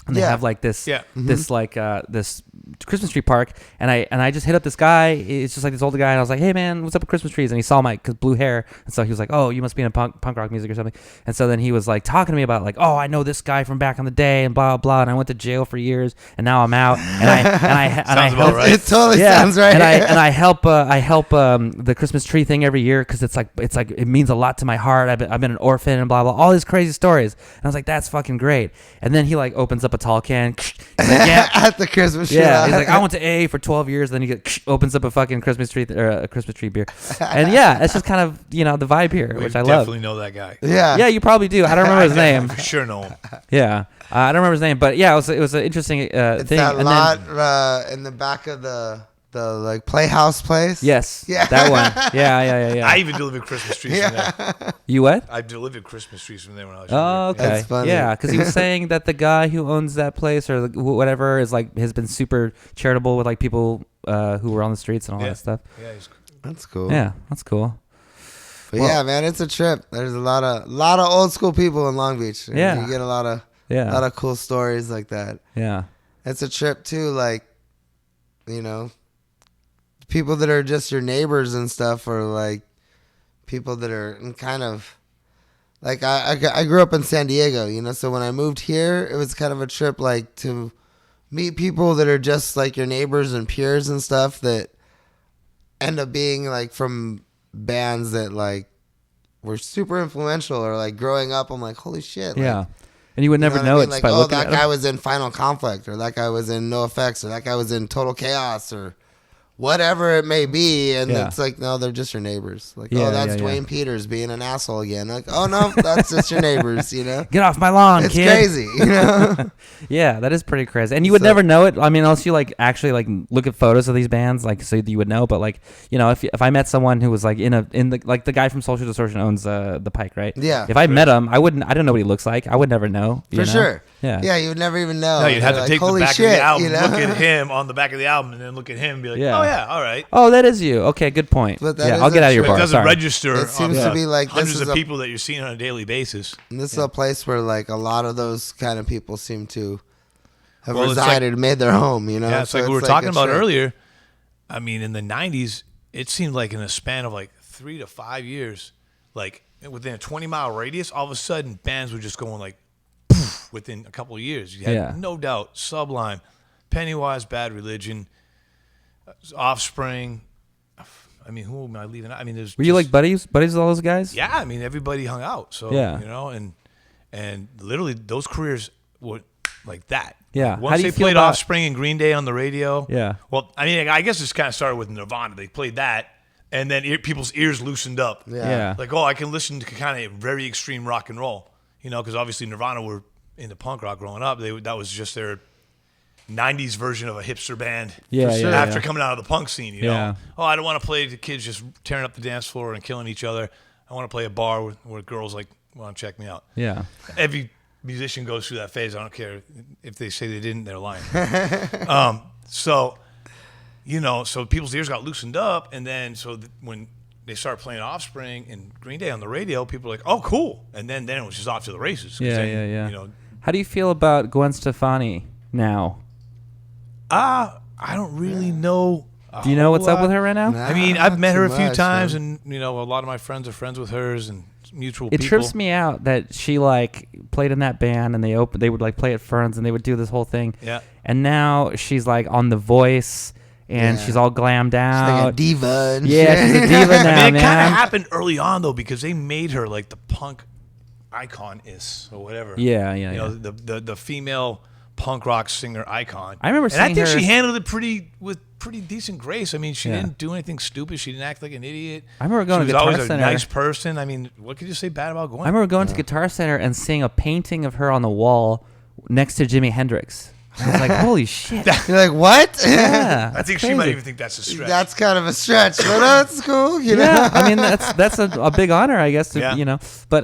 And they have like this this Christmas tree park, and I just hit up this guy. It's just like this older guy, and I was like, "Hey man, what's up with Christmas trees?" And he saw my blue hair, and so he was like, "Oh, you must be in punk rock music or something." And so then he was like talking to me about like, "Oh, I know this guy from back in the day, and blah blah blah." And I went to jail for years, and now I'm out. And I help, right. It totally sounds right. And I help the Christmas tree thing every year because it's like it means a lot to my heart. I've been an orphan and blah blah, all these crazy stories. And I was like, "That's fucking great." And then he like opens up a tall can. He's like, yeah. At the Christmas tree. Yeah, he's like, I went to AA for 12 years. Then he opens up a fucking Christmas tree a Christmas tree beer, and yeah, it's just kind of the vibe here, which I love. Definitely know that guy. Yeah, you probably do. I don't remember his name. For sure know him. Yeah, I don't remember his name, but yeah, it was an interesting It's thing. that And lot in the back of the like playhouse place. yes, Yeah. that one. Yeah. I even delivered Christmas trees from there. You what? I delivered Christmas trees from there when I was Oh, younger. okay. That's funny. Yeah, because he was saying that the guy who owns that place or whatever is like has been super charitable with like people who were on the streets and all that stuff. Yeah, That's cool. Yeah, that's cool. But yeah, man, it's a trip. There's a lot of old school people in Long Beach. Yeah. You get a lot of cool stories like that. Yeah. It's a trip too, like, people that are just your neighbors and stuff, or like people that are kind of like I grew up in San Diego, so when I moved here, it was kind of a trip like to meet people that are just like your neighbors and peers and stuff that end up being like from bands that like were super influential, or like growing up I'm like, holy shit, like, Yeah. And you would never know it like, just by looking that at guy him. was in Final Conflict, or that guy was in No Effects, or that guy was in Total Chaos, or whatever it may be. And Yeah. it's like, no, they're just your neighbors. Like, Yeah, oh, that's yeah, Dwayne Peters being an asshole again. Like, oh no, that's just your neighbors, Get off my lawn, It's kid. crazy, Yeah, that is pretty crazy. And you would never know it. I mean, unless you like actually like look at photos of these bands, like so you would know. But like, if I met someone who was like in the like the guy from Social Distortion owns the Pike, right? Yeah. If I met him, I don't know what he looks like. I would never know. For sure. Yeah. Yeah, you would never even know. No, you'd have to You're take like, the holy back shit, of the album, you know? look at him on the back of the album, and then look at him and be like, Yeah. oh, yeah, all right. Oh, that is you. Okay, good point. But that Yeah, is I'll get a out of your But bar. it doesn't Sorry. register It on seems the to be like this hundreds is of a- people that you're seeing on a daily basis. And this is a place where like a lot of those kind of people seem to have Well, it's resided, made their home, Yeah, it's So like we were a talking about trip. earlier. I mean, in the 90s, it seemed like in a span of like 3 to 5 years, like within a 20-mile radius, all of a sudden bands were just going like poof, within a couple of years. You had No Doubt, Sublime, Pennywise, Bad Religion, Offspring. I mean, who am I leaving out? I mean, there's Were you like buddies with all those guys? Yeah, I mean, everybody hung out. So, Yeah. and literally those careers were like that. Yeah. Like, once How do they you feel played about- Offspring and Green Day on the radio. Yeah. Well, I mean, I guess this kind of started with Nirvana. They played that, and then people's ears loosened up. Yeah. Like, oh, I can listen to kind of very extreme rock and roll. Because obviously Nirvana were into punk rock growing up. That was just their 90s version of a hipster band. Yeah, sure. yeah, After yeah. coming out of the punk scene, Yeah. Oh, I don't want to play the kids just tearing up the dance floor and killing each other. I want to play a bar where girls like want to check me out. Yeah. Every musician goes through that phase. I don't care if they say they didn't, they're lying. So people's ears got loosened up, and then when they started playing Offspring and Green Day on the radio, people were like, "Oh, cool!" And then it was just off to the races. 'Cause Yeah, then, yeah. How do you feel about Gwen Stefani now? I don't really know. Do you know what's up with her right now? Nah. I mean, I've Not met her a too few much, times, man. and a lot of my friends are friends with hers and mutual It people. trips me out that she like played in that band and they would like play at Ferns and they would do this whole thing. Yeah. And now she's like on The Voice and Yeah. she's all glammed She's like a out. diva. And Yeah, shit. she's a diva now, I mean, it kind man. of happened early on though, because they made her like the punk icon or whatever. Yeah. The female punk rock singer icon. I remember and I seeing think her- she handled it with pretty decent grace. I mean, she Yeah. didn't do anything stupid. She didn't act like an idiot. I remember going she to was Guitar always Center. a nice person. I mean, what could you say bad about Gwen? I remember going to Guitar Center and seeing a painting of her on the wall next to Jimi Hendrix. I was like, holy shit. You're like, what? Yeah. I think she might even think that's a stretch. That's kind of a stretch, but that's cool. You know? Yeah, I mean that's a big honor, I guess. To, Yeah. But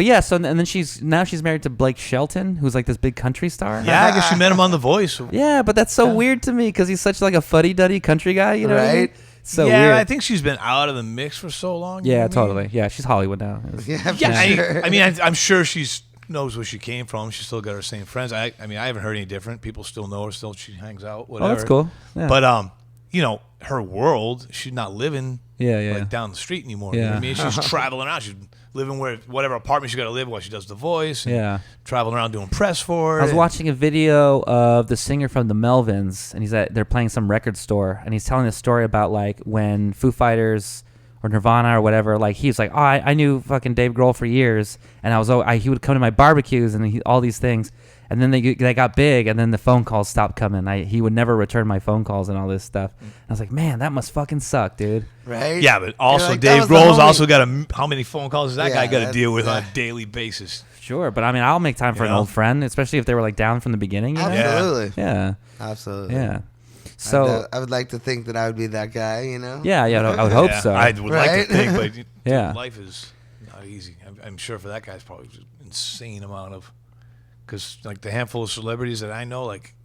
yeah. So and then she's married to Blake Shelton, who's like this big country star. yeah, I guess she met him on The Voice. Yeah, but that's so weird to me because he's such like a fuddy-duddy country guy. You know what I mean? Right. It's so yeah, weird. I think she's been out of the mix for so long. you know Yeah, what I mean? totally. Yeah, she's Hollywood now. Yeah, for Yeah, sure. I mean, I'm sure she's knows where she came from. She's still got her same friends. I mean, I haven't heard any different. People still know her. Still, she hangs out. Oh, Whatever. that's cool. Yeah. But you know, her world. She's not living yeah. like down the street anymore. You know Yeah. what I mean, she's traveling around. She's living whatever apartment she got to live while she does The Voice. And Yeah. traveling around doing press for it. I was watching a video of the singer from the Melvins, and they're playing some record store, and he's telling a story about like when Foo Fighters or Nirvana or whatever, like he was like, oh, I knew fucking Dave Grohl for years, and he would come to my barbecues and all these things, and then they got big, and then the phone calls stopped coming. He would never return my phone calls and all this stuff. And I was like, man, that must fucking suck, dude. Right? Yeah, but also like, that Dave was the Grohl's homie. also got how many phone calls does that guy Yeah, got to that- deal with on yeah. a daily basis? Sure, but I mean, I'll make time for an know? old friend, especially if they were like down from the beginning. You know? Absolutely. Yeah. Absolutely. Yeah. So I would like to think that I would be that guy, you know? yeah, I would hope Yeah, so. I would like Right? to think, but Yeah. life is not easy. I'm sure for that guy's probably just an insane amount of, because like the handful of celebrities that I know, like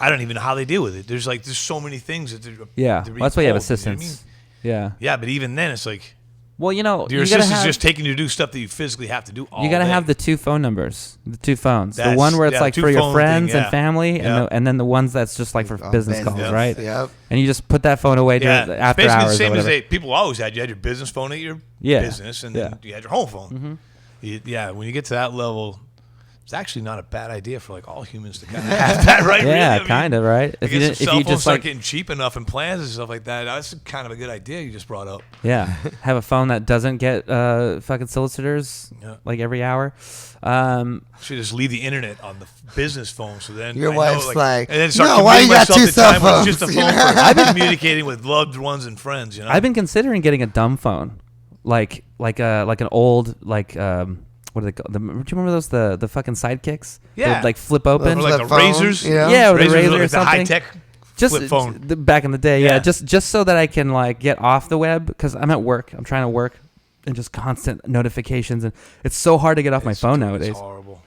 I don't even know how they deal with it. There's so many things that Yeah, they're well, that's why you have being told, you know what I assistants. mean? Yeah. Yeah, but even then, it's like Well, you know, your you gotta assistant's have, just taking you to do stuff that you physically have to do all you gotta day. have the two phone numbers, the two phones. The That's- one where it's yeah, like two for your phone friends thing, and yeah. family, Yeah. and then the ones that's just like for Oh, business business. calls, Yep. right? Yep. And you just put that phone away Yeah, during, it's after basically hours the same or as whatever. people always had. You had your business phone at your Yeah. business, and Yeah. Mm-hmm. then you had your home phone. Yeah, when you get to that level, it's actually not a bad idea for like all humans to kind of have that, right? Yeah, really? I mean, kind of, right? I guess if if cell you phones just start like, getting cheap enough and plans and stuff like that, that's kind of a good idea you just brought up. yeah, have a phone that doesn't get fucking solicitors Yeah. like every hour. Should just leave the internet on the business phone, so then Your I know, wife's like, and then start "No, why committing you got myself two to cell time where it's just a phones?" phone for I've been communicating with loved ones and friends. You know, I've been considering getting a dumb phone, like an old what are they called? Do you remember those the fucking sidekicks? Yeah. They'd, like flip open. or like Flip the phone, razors. yeah. Yeah, with a razors razor like or the something. high tech Just flip phone. back in the day, yeah. Yeah. Just so that I can like get off the web because I'm at work. I'm trying to work, and just constant notifications, and it's so hard to get off my phone nowadays. It's horrible.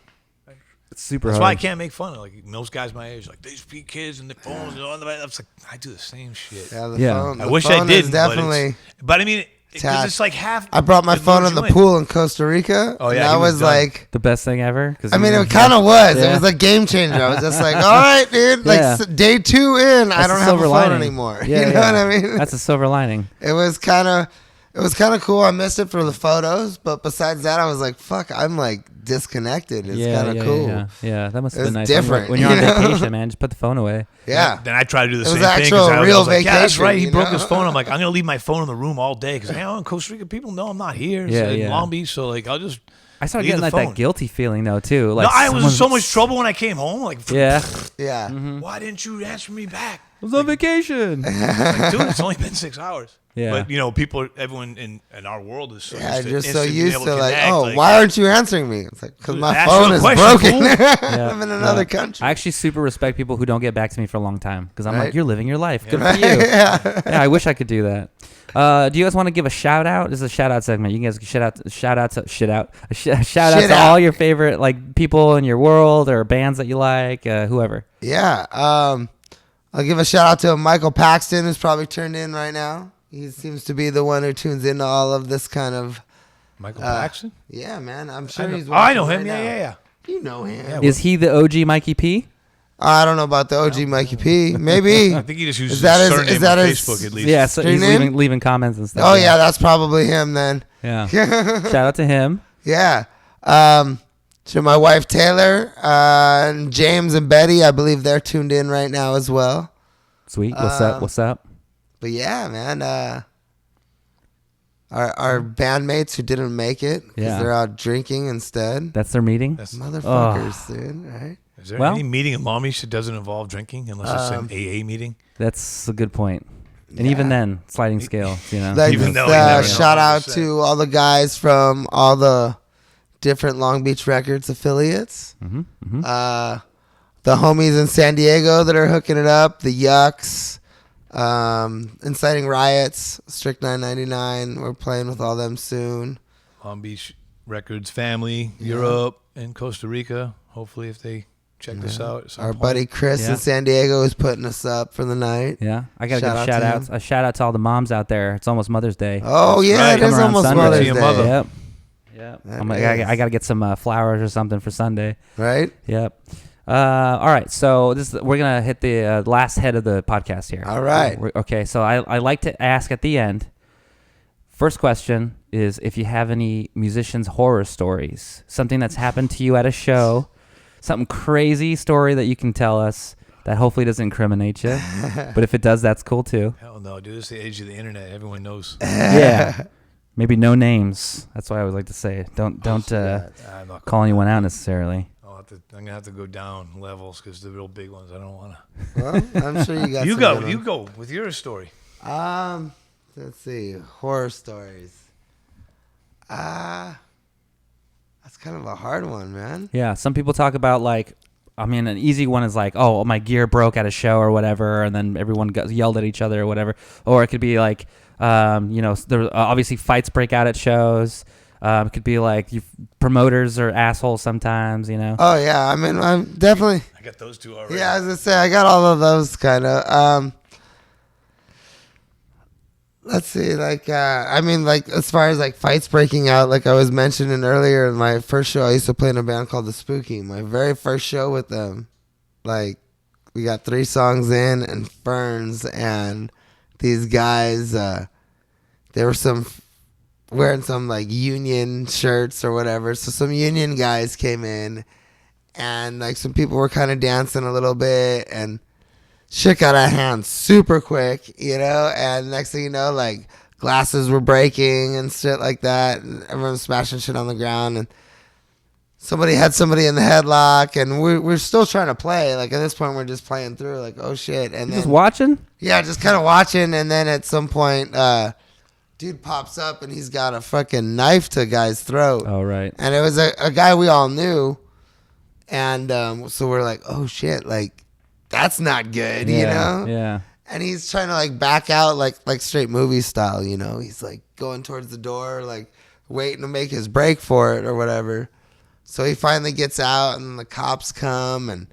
It's super That's hard. why I can't make fun of like most guys my age. Like these kids and the phones and all that. I was like, I do the same shit. Yeah, the Yeah. phone. I the wish phone I is didn't. definitely. But I mean, because Task. it's like half. I brought my the phone more in the you win. pool in Costa Rica. Oh, and yeah, that he was was done. like. the best thing ever. 'Cause I mean, you- it kind of was. Yeah. It was a game changer. I was just like, all right, dude. Like Yeah. day 2 in, I That's don't the have a silver phone lining. anymore. Yeah, you know yeah. what I mean? That's a silver lining. It was kind of cool. I missed it for the photos, but besides that, I was like, fuck, I'm like disconnected. It's yeah, kind of yeah, cool. Yeah, that must have It been was nice. different, When you're on you know? vacation, man, just put the phone away. Yeah. Then I try to do the It was same thing. 'cause actual I was real like, yeah, that's vacation, right. He you broke know? his phone. I'm like, I'm gonna leave my phone in the room all day because in Costa Rica people know I'm not here. Yeah, in yeah. Long Beach, so like I'll just. I started Leave getting the like phone. that guilty feeling though too. Like No, I was in someone's- so much trouble when I came home. Like, Yeah, Yeah. why didn't you answer me back? I was on vacation. Like, dude, it's only been 6 hours. Yeah. But everyone in our world is so Yeah, used to just so instantly being used able to like, connect, oh, like, why aren't you answering me? It's like, because my Ask phone you a is question, broken. fool. I'm in another country. I actually super respect people who don't get back to me for a long time because I'm like, Right. you're living your life. Good Right? for you. Yeah. Yeah, I wish I could do that. Do you guys want to give a shout out? This is a shout out segment. You guys can shout out to shout out to all your favorite like people in your world or bands that you like, whoever. Yeah. I'll give a shout out to Michael Paxton, who's probably turned in right now. He seems to be the one who tunes into all of this kind of. Michael Jackson. Yeah, man. I'm sure I know, he's. I know watching him. right now. Yeah. You know him. Is he the OG Mikey P? I don't know about the OG Mikey P. Maybe. I think he just uses Is that his his- surname is that on his- Facebook at least. Yeah, so Street he's name? leaving comments and stuff. Oh yeah, that's probably him then. Yeah. Shout out to him. Yeah. To my wife Taylor, and James and Betty, I believe they're tuned in right now as well. Sweet. What's up? What's up? But yeah, man, our bandmates who didn't make it because Yeah. they're out drinking instead. That's their meeting. Motherfuckers, dude, right? Is there Well- any meeting in Long Beach that doesn't involve drinking unless it's an AA meeting? That's a good point. And even then, sliding scale, you know. Like, Even though he never shout out 100%. to all the guys from all the different Long Beach Records affiliates. The homies in San Diego that are hooking it up, the Yucks, Inciting Riots, Strict 999. We're playing with all them soon. Long Beach Records family, Europe, and Costa Rica. Hopefully, if they checked us out. At some Our point. buddy Chris Yeah. in San Diego is putting us up for the night. Yeah, I gotta Shout give out shout to outs. him. A shout out to all the moms out there. It's almost Mother's Day. Oh That's yeah, right. it is Come around almost Sunday. Mother's See your Day. mother. Yep. Yep. That I is. gotta get some flowers or something for Sunday. Right? Yep. All right. So we're gonna hit the last head of the podcast here. All right. Okay. So I like to ask at the end. First question is if you have any musicians' horror stories, something that's happened to you at a show, something crazy story that you can tell us that hopefully doesn't incriminate you, but if it does, that's cool too. Hell no, dude. It's the age of the internet. Everyone knows. Yeah. Maybe no names. That's what I would like to say. Don't I'm not call anyone out necessarily. I'm gonna have to go down levels because the real big ones I don't want to. Well, I'm sure you got. You some go. good You ones. go with your story. Let's see. Horror stories. That's kind of a hard one, man. Yeah, some people talk about like, I mean, an easy one is like, oh, my gear broke at a show or whatever, and then everyone yelled at each other or whatever. Or it could be like, there obviously fights break out at shows. It could be like promoters are assholes sometimes, you know. Oh yeah, I mean, I'm definitely. I got those two already. Yeah, as I say, I got all of those kind of. Let's see, like, I mean, like, as far as like fights breaking out, like I was mentioning earlier, in my first show, I used to play in a band called The Spooky. My very first show with them, like, we got 3 songs in and Ferns, and these guys, they were wearing some like union shirts or whatever. So some union guys came in, and like some people were kind of dancing a little bit, and shit got out of hand super quick, you know, and next thing you know, like, glasses were breaking and shit like that, and everyone was smashing shit on the ground, and somebody had somebody in the headlock, and we're still trying to play. Like, at this point, we're just playing through, like, oh, shit. And You then, just watching? yeah, just kind of watching, and then at some point, dude pops up, and he's got a fucking knife to a guy's throat. Oh, right. And it was a guy we all knew, and so we're like, oh, shit, like, that's not good, you know? Yeah. And he's trying to like back out like straight movie style, you know? He's like going towards the door, like waiting to make his break for it or whatever. So he finally gets out, and the cops come, and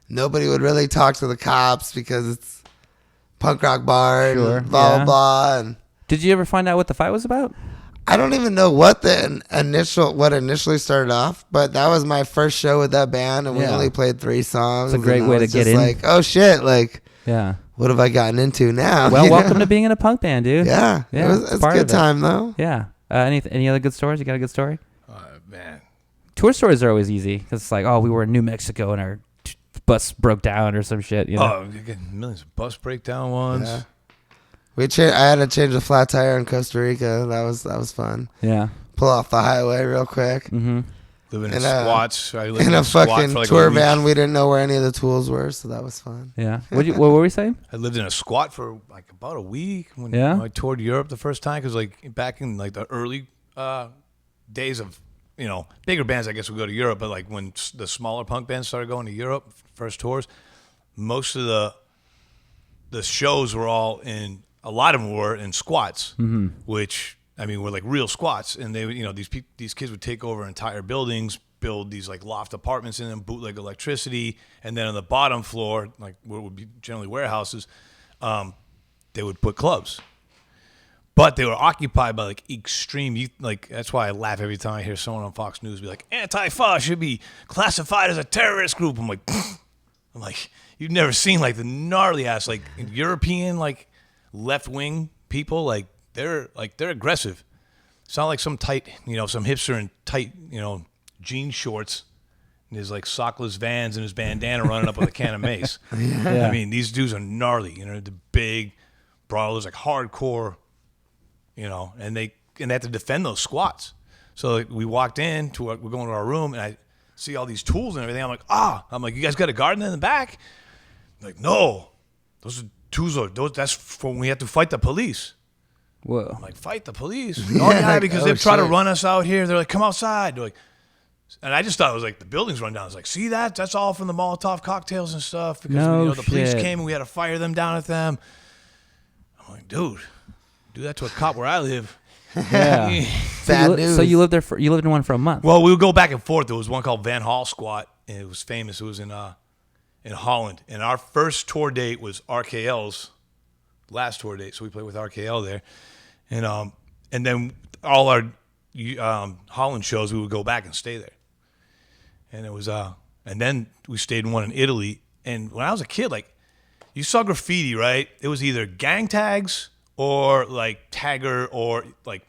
nobody would really talk to the cops because it's punk rock bar Sure, and blah, yeah. blah, blah. And Did you ever find out what the fight was about? I don't even know what initially started off, but that was my first show with that band, and we Yeah. only played 3 songs. It's a great and I way to was get just in. like, oh shit, like, Yeah. what have I gotten into now? Well, You know? welcome to being in a punk band, dude. Yeah, Yeah, it's a part good of it. time though. Yeah. Any other good stories? You got a good story? Man. Tour stories are always easy because it's like, oh, we were in New Mexico and our bus broke down or some shit. You know? Oh, you get millions of bus breakdown ones. Yeah. I had to change a flat tire in Costa Rica. That was fun. Yeah. Pull off the highway real quick. Mm-hmm. Living in In a- squats. I lived In a squat fucking for like tour a week. van, we didn't know where any of the tools were, so that was fun. Yeah. What were we saying? I lived in a squat for like about a week when Yeah? I toured Europe the first time, because like back in like the early days of, you know, bigger bands, I guess, would go to Europe, but like when the smaller punk bands started going to Europe, first tours, most of the shows were all in, a lot of them were in squats, which, I mean, were like real squats, and they would, you know, these kids would take over entire buildings, build these like loft apartments in them, bootleg electricity, and then on the bottom floor, like what would be generally warehouses, they would put clubs. But they were occupied by like extreme youth. Like, that's why I laugh every time I hear someone on Fox News be like, Antifa should be classified as a terrorist group. I'm like, you've never seen like the gnarly ass like European like left wing people. Like they're aggressive. It's not like some tight, you know, some hipster in tight, you know, jean shorts and his like sockless Vans and his bandana running up with a can of mace. Yeah. I mean, these dudes are gnarly. You know, the big brawlers, like hardcore. You know, and they have to defend those squats. So like, we walked in we're going to our room, and I see all these tools and everything. I'm like, you guys got a garden in the back? Like, no, those are tools. That's for when we have to fight the police. Whoa. I'm like, fight the police? Oh yeah, because they try to shit. run us out here. They're like, come outside. They're like, and I just thought it was like the buildings run down. I was like, see that? That's all from the Molotov cocktails and stuff, because No you know, the police shit. came and we had to fire them down at them. I'm like, dude, do that to a cop where I live. Yeah. Bad news. So you lived there you lived in one for a month. Well, we would go back and forth. There was one called Van Hall Squat and it was famous. It was in Holland, and our first tour date was RKL's last tour date. So we played with RKL there, and then all our Holland shows we would go back and stay there, and it was and then we stayed in one in Italy. And when I was a kid, like you saw graffiti, right? It was either gang tags or like tagger or like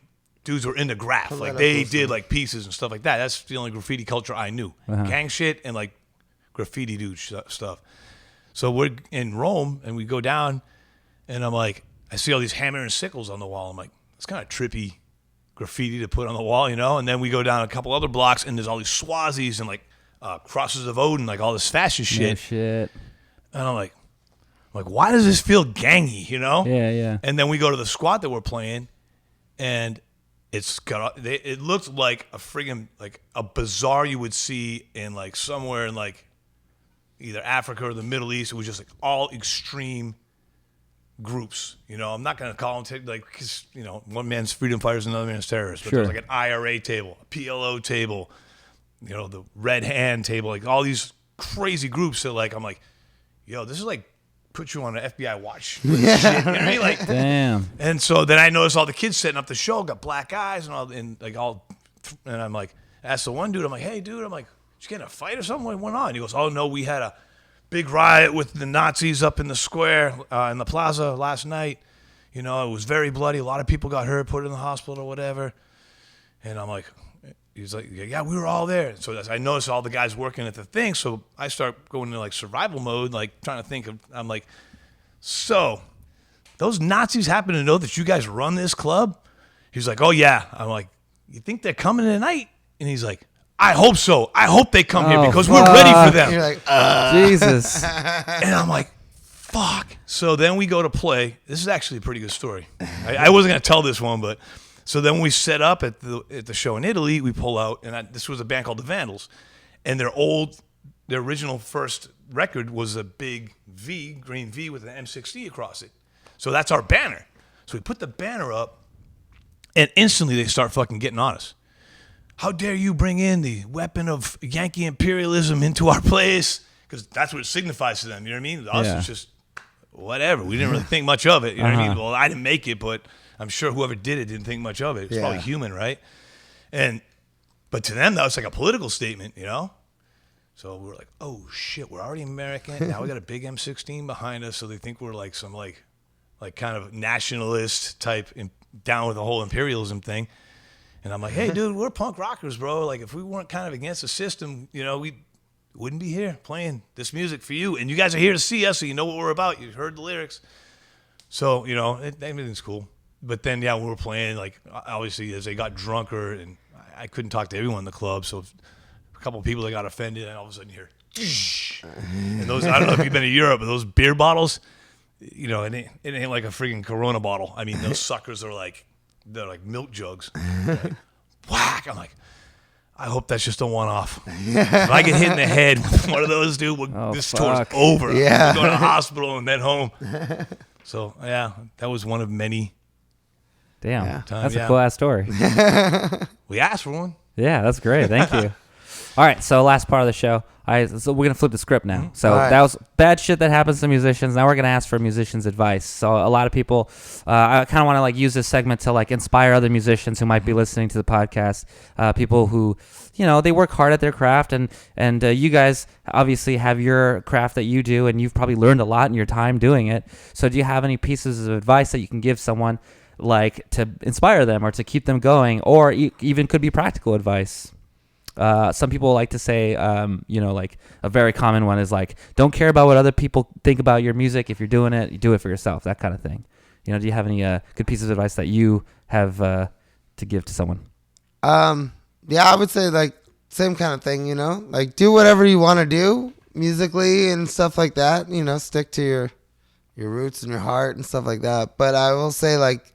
dudes were into graph. Like they did like pieces and stuff like that. That's the only graffiti culture I knew. Gang shit and like graffiti dude stuff. So we're in Rome and we go down and I'm like, I see all these hammer and sickles on the wall. I'm like, it's kind of trippy graffiti to put on the wall, you know? And then we go down a couple other blocks and there's all these swazis and like crosses of Odin, like all this fascist shit. No shit. And I'm like, why does this feel gangy, you know? Yeah. And then we go to the squat that we're playing, and it looked like a friggin' like a bazaar you would see in like somewhere in like either Africa or the Middle East. It was just like all extreme groups. You know, I'm not gonna call them like because you know one man's freedom fighters, another man's terrorists. But Sure. there's like an IRA table, a PLO table, you know, the Red Hand table, like all these crazy groups that like I'm like, yo, this is like put you on an FBI watch. Shit, you know what I mean? Like, Damn. and so then I noticed all the kids setting up the show got black eyes and all, and I'm like, asked the one dude, I'm like, hey dude, I'm like, did you get in a fight or something? What went on? He goes, oh no, we had a big riot with the Nazis up in the square in the plaza last night. You know, it was very bloody. A lot of people got hurt, put in the hospital or whatever. And I'm like, he's like, yeah, we were all there. So I noticed all the guys working at the thing. So I start going into like survival mode, like trying to think of, I'm like, so those Nazis happen to know that you guys run this club? He's like, oh yeah. I'm like, you think they're coming tonight? And he's like, I hope so. I hope they come here because we're ready for them. You're like, Jesus. And I'm like, fuck. So then we go to play. This is actually a pretty good story. I wasn't going to tell this one, but so then we set up at the show in Italy. We pull out, and this was a band called the Vandals, and their original first record was a big V, green V with an M60 across it. So that's our banner. So we put the banner up, and instantly they start fucking getting on us. How dare you bring in the weapon of Yankee imperialism into our place? Because that's what it signifies to them. You know what I mean? Us, it's just whatever. We didn't really think much of it. You know what I mean? Well, I didn't make it, but I'm sure whoever did it didn't think much of it. It's probably human, right? But to them, that was like a political statement, you know? So we were like, oh shit, we're already American. Now we got a big M16 behind us, so they think we're like some like kind of nationalist type down with the whole imperialism thing. And I'm like, hey, dude, we're punk rockers, bro. Like, if we weren't kind of against the system, you know, we wouldn't be here playing this music for you. And you guys are here to see us, so you know what we're about. You heard the lyrics. So, you know, everything's cool. But then, yeah, we were playing, like, obviously, as they got drunker, and I couldn't talk to everyone in the club. So a couple of people that got offended, and all of a sudden you hear, and those, I don't know if you've been to Europe, but those beer bottles, you know, it ain't like a freaking Corona bottle. I mean, those suckers are like, they're like milk jugs. Like, whack! I'm like, I hope that's just a one-off. If I get hit in the head with one of those, dude, this tour's over. Yeah. I'm going to the hospital and then home. So, yeah, that was one of many. Damn. Time, That's a cool ass story. We asked for one. Yeah, that's great. Thank you. All right, so last part of the show. So we're going to flip the script now. So that was bad shit that happens to musicians. Now we're going to ask for musicians' advice. So a lot of people, I kind of want to like use this segment to like inspire other musicians who might be listening to the podcast. People who, you know, they work hard at their craft, and you guys obviously have your craft that you do, and you've probably learned a lot in your time doing it. So do you have any pieces of advice that you can give someone like to inspire them or to keep them going, or even could be practical advice? Some people like to say, you know, like a very common one is like, don't care about what other people think about your music. If you're doing it, you do it for yourself, that kind of thing. You know, do you have any good pieces of advice that you have to give to someone? Yeah, I would say like same kind of thing, you know, like do whatever you want to do musically and stuff like that, you know, stick to your roots and your heart and stuff like that. But I will say like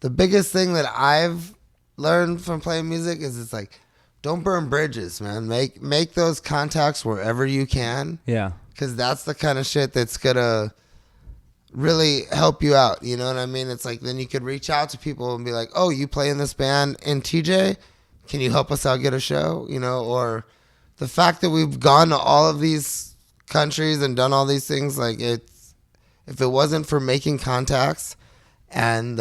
the biggest thing that I've learned from playing music is it's like, don't burn bridges, man. Make those contacts wherever you can. Yeah. Because that's the kind of shit that's going to really help you out. You know what I mean? It's like then you could reach out to people and be like, oh, you play in this band in TJ? Can you help us out get a show? You know, or the fact that we've gone to all of these countries and done all these things, like if it wasn't for making contacts and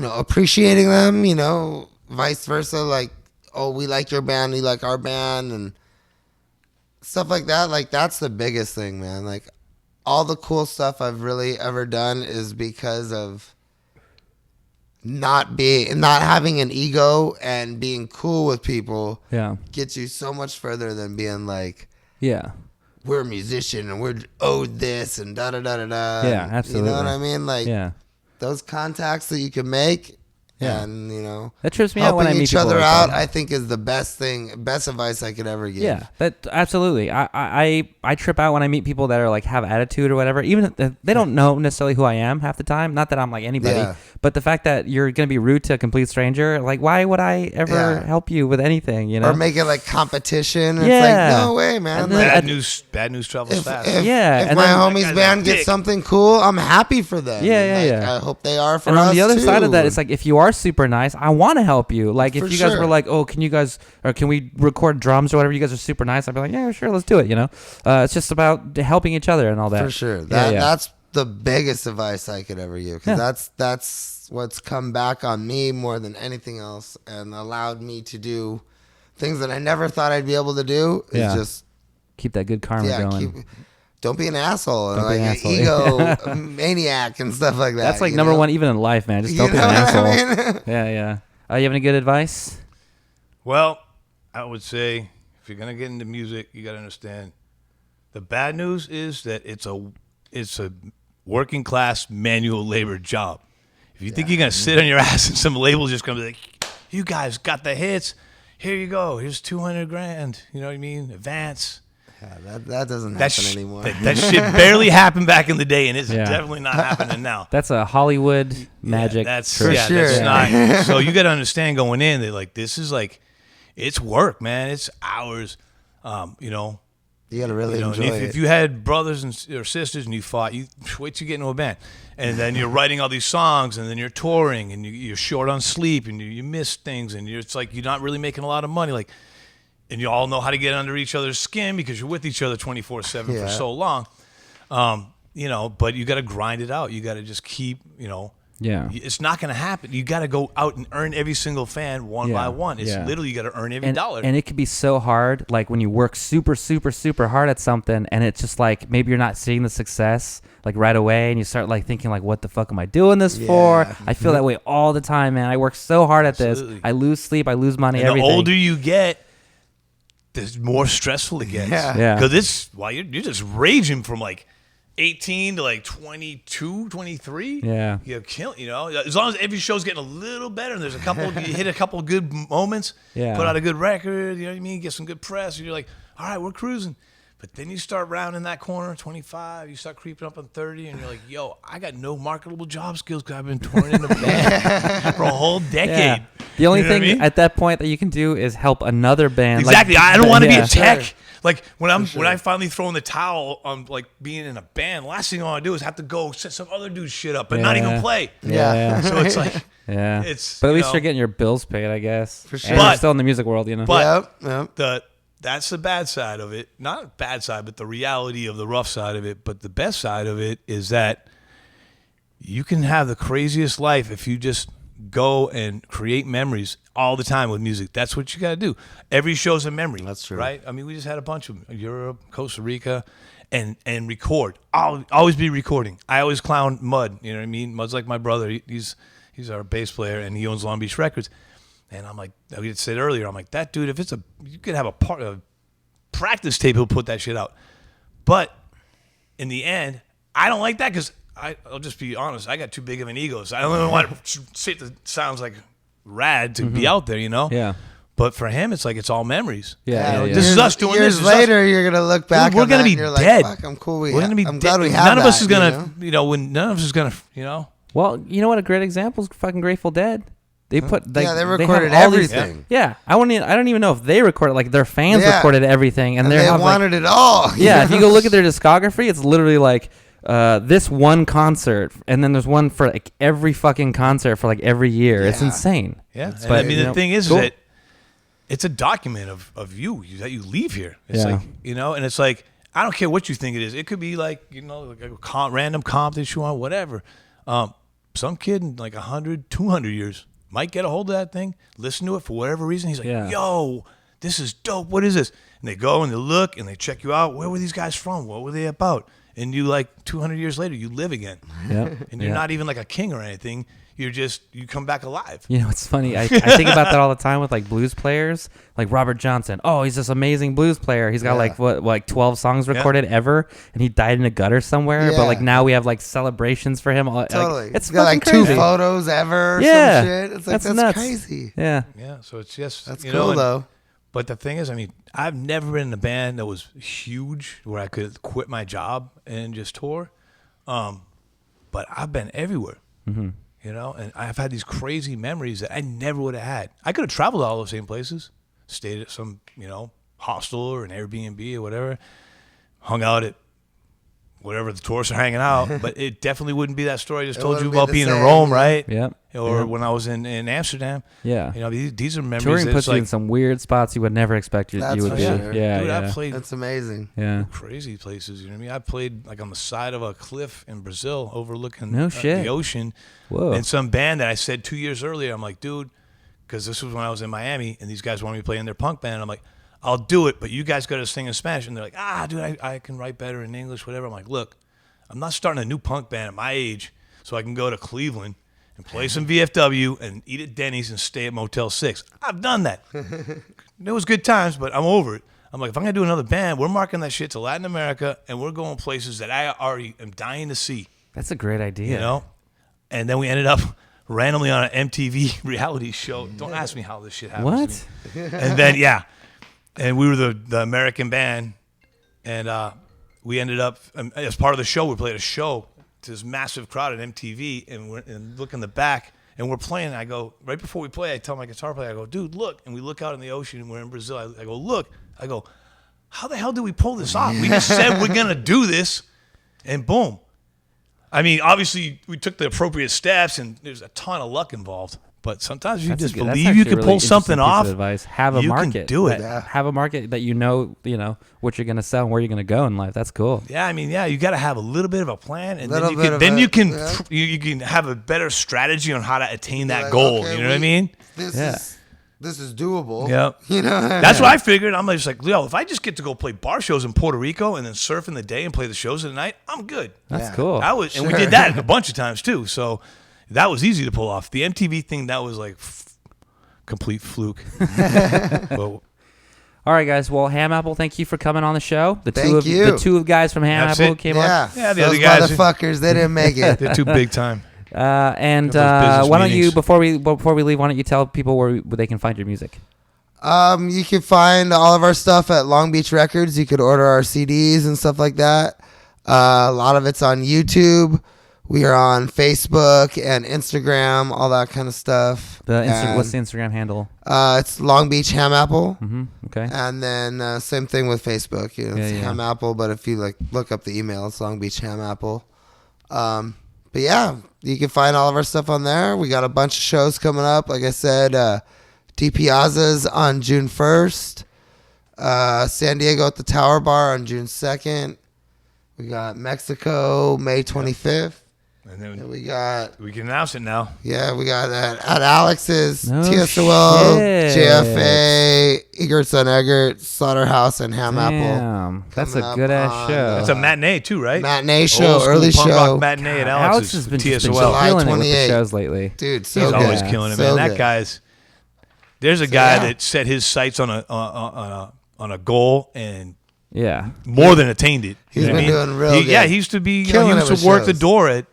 appreciating them, vice versa, like, oh, we like your band, you like our band, and stuff like that. Like, that's the biggest thing, man. Like, all the cool stuff I've really ever done is because of not having an ego, and being cool with people. Yeah. Gets you so much further than being like, Yeah. we're a musician and we're owed this and da da da da da. Yeah, absolutely. You know what I mean? Like, Yeah. those contacts that you can make. Yeah. And That trips me out when I helping meet each people other like out, that. I think, is the best advice I could ever give. Yeah, that absolutely. I trip out when I meet people that are like have attitude or whatever. Even if they don't know necessarily who I am half the time. Not that I'm like anybody, Yeah. but the fact that you're gonna be rude to a complete stranger, like why would I ever Yeah. help you with anything? You know, Or make it like competition. It's Yeah. like, no way, man. And Like, Bad news travels fast. if Yeah, and my then- homie's That guy's band a gets dick. something cool, I'm happy for them. Yeah, And, yeah, like, yeah. I hope they are for and us on the other too. side of that, it's like if you are super nice, I want to help you. Like if For you guys sure. were like, oh, can we record drums or whatever? You guys are super nice. I'd be like, yeah, sure, let's do it. It's just about helping each other and all that. For sure. Yeah, yeah. That's the biggest advice I could ever give, because Yeah. that's what's come back on me more than anything else, and allowed me to do things that I never thought I'd be able to do. Is Yeah. just Keep that good karma going. don't be an asshole and Don't be like an an asshole. ego maniac and stuff like that. That's like you number know? one, even in life, man. Just You don't be know an what asshole. I mean? Yeah. You have any good advice? Well, I would say if you're gonna get into music, you gotta understand the bad news is that it's a working class manual labor job. If you think you're gonna sit on your ass and some label's just gonna be like, you guys got the hits, here you go, here's $200,000, you know what I mean? Advance. Yeah, that doesn't happen anymore. That shit barely happened back in the day, and it's Yeah. definitely not happening now. That's a Hollywood magic. That's For yeah, sure. that's not. So you got to understand going in that like this is like, it's work, man. It's hours. You got to really And enjoy if, it. if you had brothers or sisters and you fought, you wait till you get into a band, and then you're writing all these songs, and then you're touring, and you're short on sleep, and you miss things, and it's like you're not really making a lot of money, like, and you all know how to get under each other's skin because you're with each other 24/7 Yeah. for so long, But you got to grind it out. You got to just keep, Yeah. It's not going to happen. You got to go out and earn every single fan one by one. It's literally you got to earn every dollar. And it can be so hard, like when you work super, super, super hard at something, and it's just like maybe you're not seeing the success like right away, and you start like thinking like, what the fuck am I doing this for? I feel that way all the time, man. I work so hard at this. I lose sleep. I lose money. And everything. the older you get, the more stressful it gets. Yeah. Because you're just raging from like 18 to like 22, 23. Yeah. You're killing, as long as every show's getting a little better and there's a couple, you hit a couple good moments, Yeah. put out a good record, you know what I mean? Get some good press, and you're like, all right, we're cruising. But then you start rounding that corner, 25, you start creeping up on 30, and you're like, yo, I got no marketable job skills because I've been touring in a band for a whole decade. Yeah. The only You know what thing I mean? at that point that you can do is help another band. Exactly. Like, I don't want to be yeah. a tech. Like when I finally throw in the towel on like being in a band, last thing I want to do is have to go set some other dude's shit up and not Yeah. even play. Yeah. So it's like Yeah. It's, but at you least know- you're getting your bills paid, I guess. For sure. And you're But- still in the music world, But Yep. that's the bad side of it. Not bad side, but the reality of the rough side of it. But the best side of it is that you can have the craziest life if you just go and create memories all the time with music. That's what you got to do. Every show's a memory. That's true. Right? I mean, we just had a bunch of them. Europe, Costa Rica, and record. I'll always be recording. I always clown Mud. You know what I mean? Mud's like my brother. He's our bass player, and he owns Long Beach Records. And I'm like, I said earlier, I'm like, that dude, if you could have a practice tape, he'll put that shit out. But in the end, I don't like that because I'll just be honest, I got too big of an ego. So I don't even want to shit that sounds like rad to be out there, Yeah. But for him, it's like it's all memories. Yeah. This is us doing years this. This is us. later, you're gonna look back. We're on gonna that be and you're like, dead. Fuck, I'm cool. We're gonna be I'm dead. glad we have None of us that, is gonna, when none of us is gonna, Well, you know what? A great example is fucking Grateful Dead. They put like, Yeah, they have recorded all these- everything. Yeah, I don't even know if they recorded. Like their fans Yeah. recorded everything, and And they they have like, wanted it all. yeah. If you go look at their discography, it's literally like this one concert, and then there's one for like every fucking concert for like every year. It's Yeah. insane. Yeah. But, And I mean, you the know, thing is cool. that it's a document of you that you leave here. It's Yeah. like, and it's like, I don't care what you think it is. It could be like, like a random comp that you want, whatever. Some kid in like 100, 200 years might get a hold of that thing, listen to it for whatever reason. He's like, yo, this is dope. What is this? And they go and they look and they check you out. Where were these guys from? What were they about? And you, like 200 years later, you live again. Yeah. And you're not even like a king or anything. You come back alive. It's funny. I think about that all the time with like blues players, like Robert Johnson. Oh, he's this amazing blues player. He's got like 12 songs recorded ever, and he died in a gutter somewhere. But like now we have like celebrations for him. Totally. Like, it's got like fucking 2 crazy. photos ever. Or Yeah. some shit. It's like that's nuts. crazy. Yeah. Yeah. So it's just That's cool though. But the thing is, I mean, I've never been in a band that was huge where I could quit my job and just tour. But I've been everywhere. Mm-hmm. And I've had these crazy memories that I never would have had. I could have traveled to all those same places, stayed at some, hostel or an Airbnb or whatever, hung out at whatever the tourists are hanging out, but it definitely wouldn't be that story I just told you about being in Rome, right? Yep. Or when I was in Amsterdam. Yeah. These are memories. Touring that puts it's you like, in some weird spots you would never expect you That's would for be. sure. Yeah, dude, yeah. I've played That's amazing. Yeah. crazy places. You know what I mean? I played like on the side of a cliff in Brazil, overlooking No shit. the ocean. Whoa. And some band that I said 2 years earlier, I'm like, dude, because this was when I was in Miami, and these guys wanted me to play in their punk band. I'm like, I'll do it, but you guys got to sing in Spanish. And they're like, dude, I can write better in English, whatever. I'm like, look, I'm not starting a new punk band at my age, so I can go to Cleveland and play some VFW and eat at Denny's and stay at Motel 6. I've done that. It was good times, but I'm over it. I'm like, if I'm going to do another band, we're marking that shit to Latin America, and we're going places that I already am dying to see. That's a great idea. And then we ended up randomly on an MTV reality show. Don't ask me how this shit happened. What? And then, and we were the American band, and we ended up, as part of the show, we played a show to this massive crowd at MTV, and look in the back, and we're playing. And I go, right before we play, I tell my guitar player, I go, dude, look. And we look out in the ocean, and we're in Brazil. I go, look. I go, how the hell did we pull this off? We just said we're going to do this, and boom. I mean, obviously, we took the appropriate steps, and there's a ton of luck involved. But sometimes you just believe you can pull something off. Advice. Have a market. Can do it. Have a market that you know what you're going to sell and where you're going to go in life. That's cool. Yeah, I mean, you got to have a little bit of a plan, and then you can have a better strategy on how to attain that goal. Okay, you know what I mean? This is doable. Yep. That's what I figured. I'm just like, if I just get to go play bar shows in Puerto Rico and then surf in the day and play the shows in the night, I'm good. That's cool. And we did that a bunch of times too. So that was easy to pull off. The MTV thing, that was like complete fluke. All right, guys. Well, Hamapple, thank you for coming on the show. The two guys from Hamapple came on. Yeah, the those other guys, motherfuckers, they didn't make it. they're too big time. And Got those why don't business you before we leave? Why don't you tell people where they can find your music? You can find all of our stuff at Long Beach Records. You could order our CDs and stuff like that. A lot of it's on YouTube. We are on Facebook and Instagram, all that kind of stuff. What's the Instagram handle? It's Long Beach Hamapple. Mm-hmm. Okay. And then same thing with Facebook. You know, it's Yeah. Hamapple, but if you look up the email, it's Long Beach Hamapple. But yeah, you can find all of our stuff on there. We got a bunch of shows coming up. Like I said, DiPiazza's on June 1st. San Diego at the Tower Bar on June 2nd. We got Mexico May 25th. And then we can announce it now. Yeah, we got at Alex's, No TSOL, shit. JFA, Egert's on Eggert, Slaughterhouse, and Hamapple. Damn, that's a Coming good up ass on, show. It's a matinee too, right? Matinee show, Old school early punk show. rock matinee at Alex Alex's has been TSOL. July killing it with the 28th. shows lately. Dude, so He's good. always killing it, So man. That good. guy's. There's a guy that set his sights on a goal and more than attained it. He's You know been what I mean? doing real good. Yeah, he used to be. He Killing used it to with work the shows. door at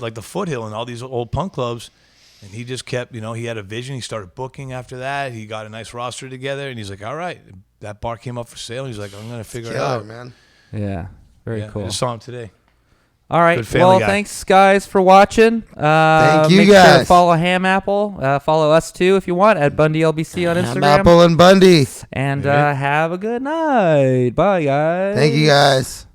like the Foothill and all these old punk clubs, and he just kept. He had a vision. He started booking after that. He got a nice roster together, and he's like, all right, that bar came up for sale. He's like, I'm gonna figure it Killer, out, man. Yeah, very cool. I just saw him today. All right. Good family Well, guy. thanks, guys, for watching. Thank you, make sure to guys. follow Hamapple. Follow us, too, if you want, at Bundy LBC on Instagram. Hamapple and Bundy. And have a good night. Bye, guys. Thank you, guys.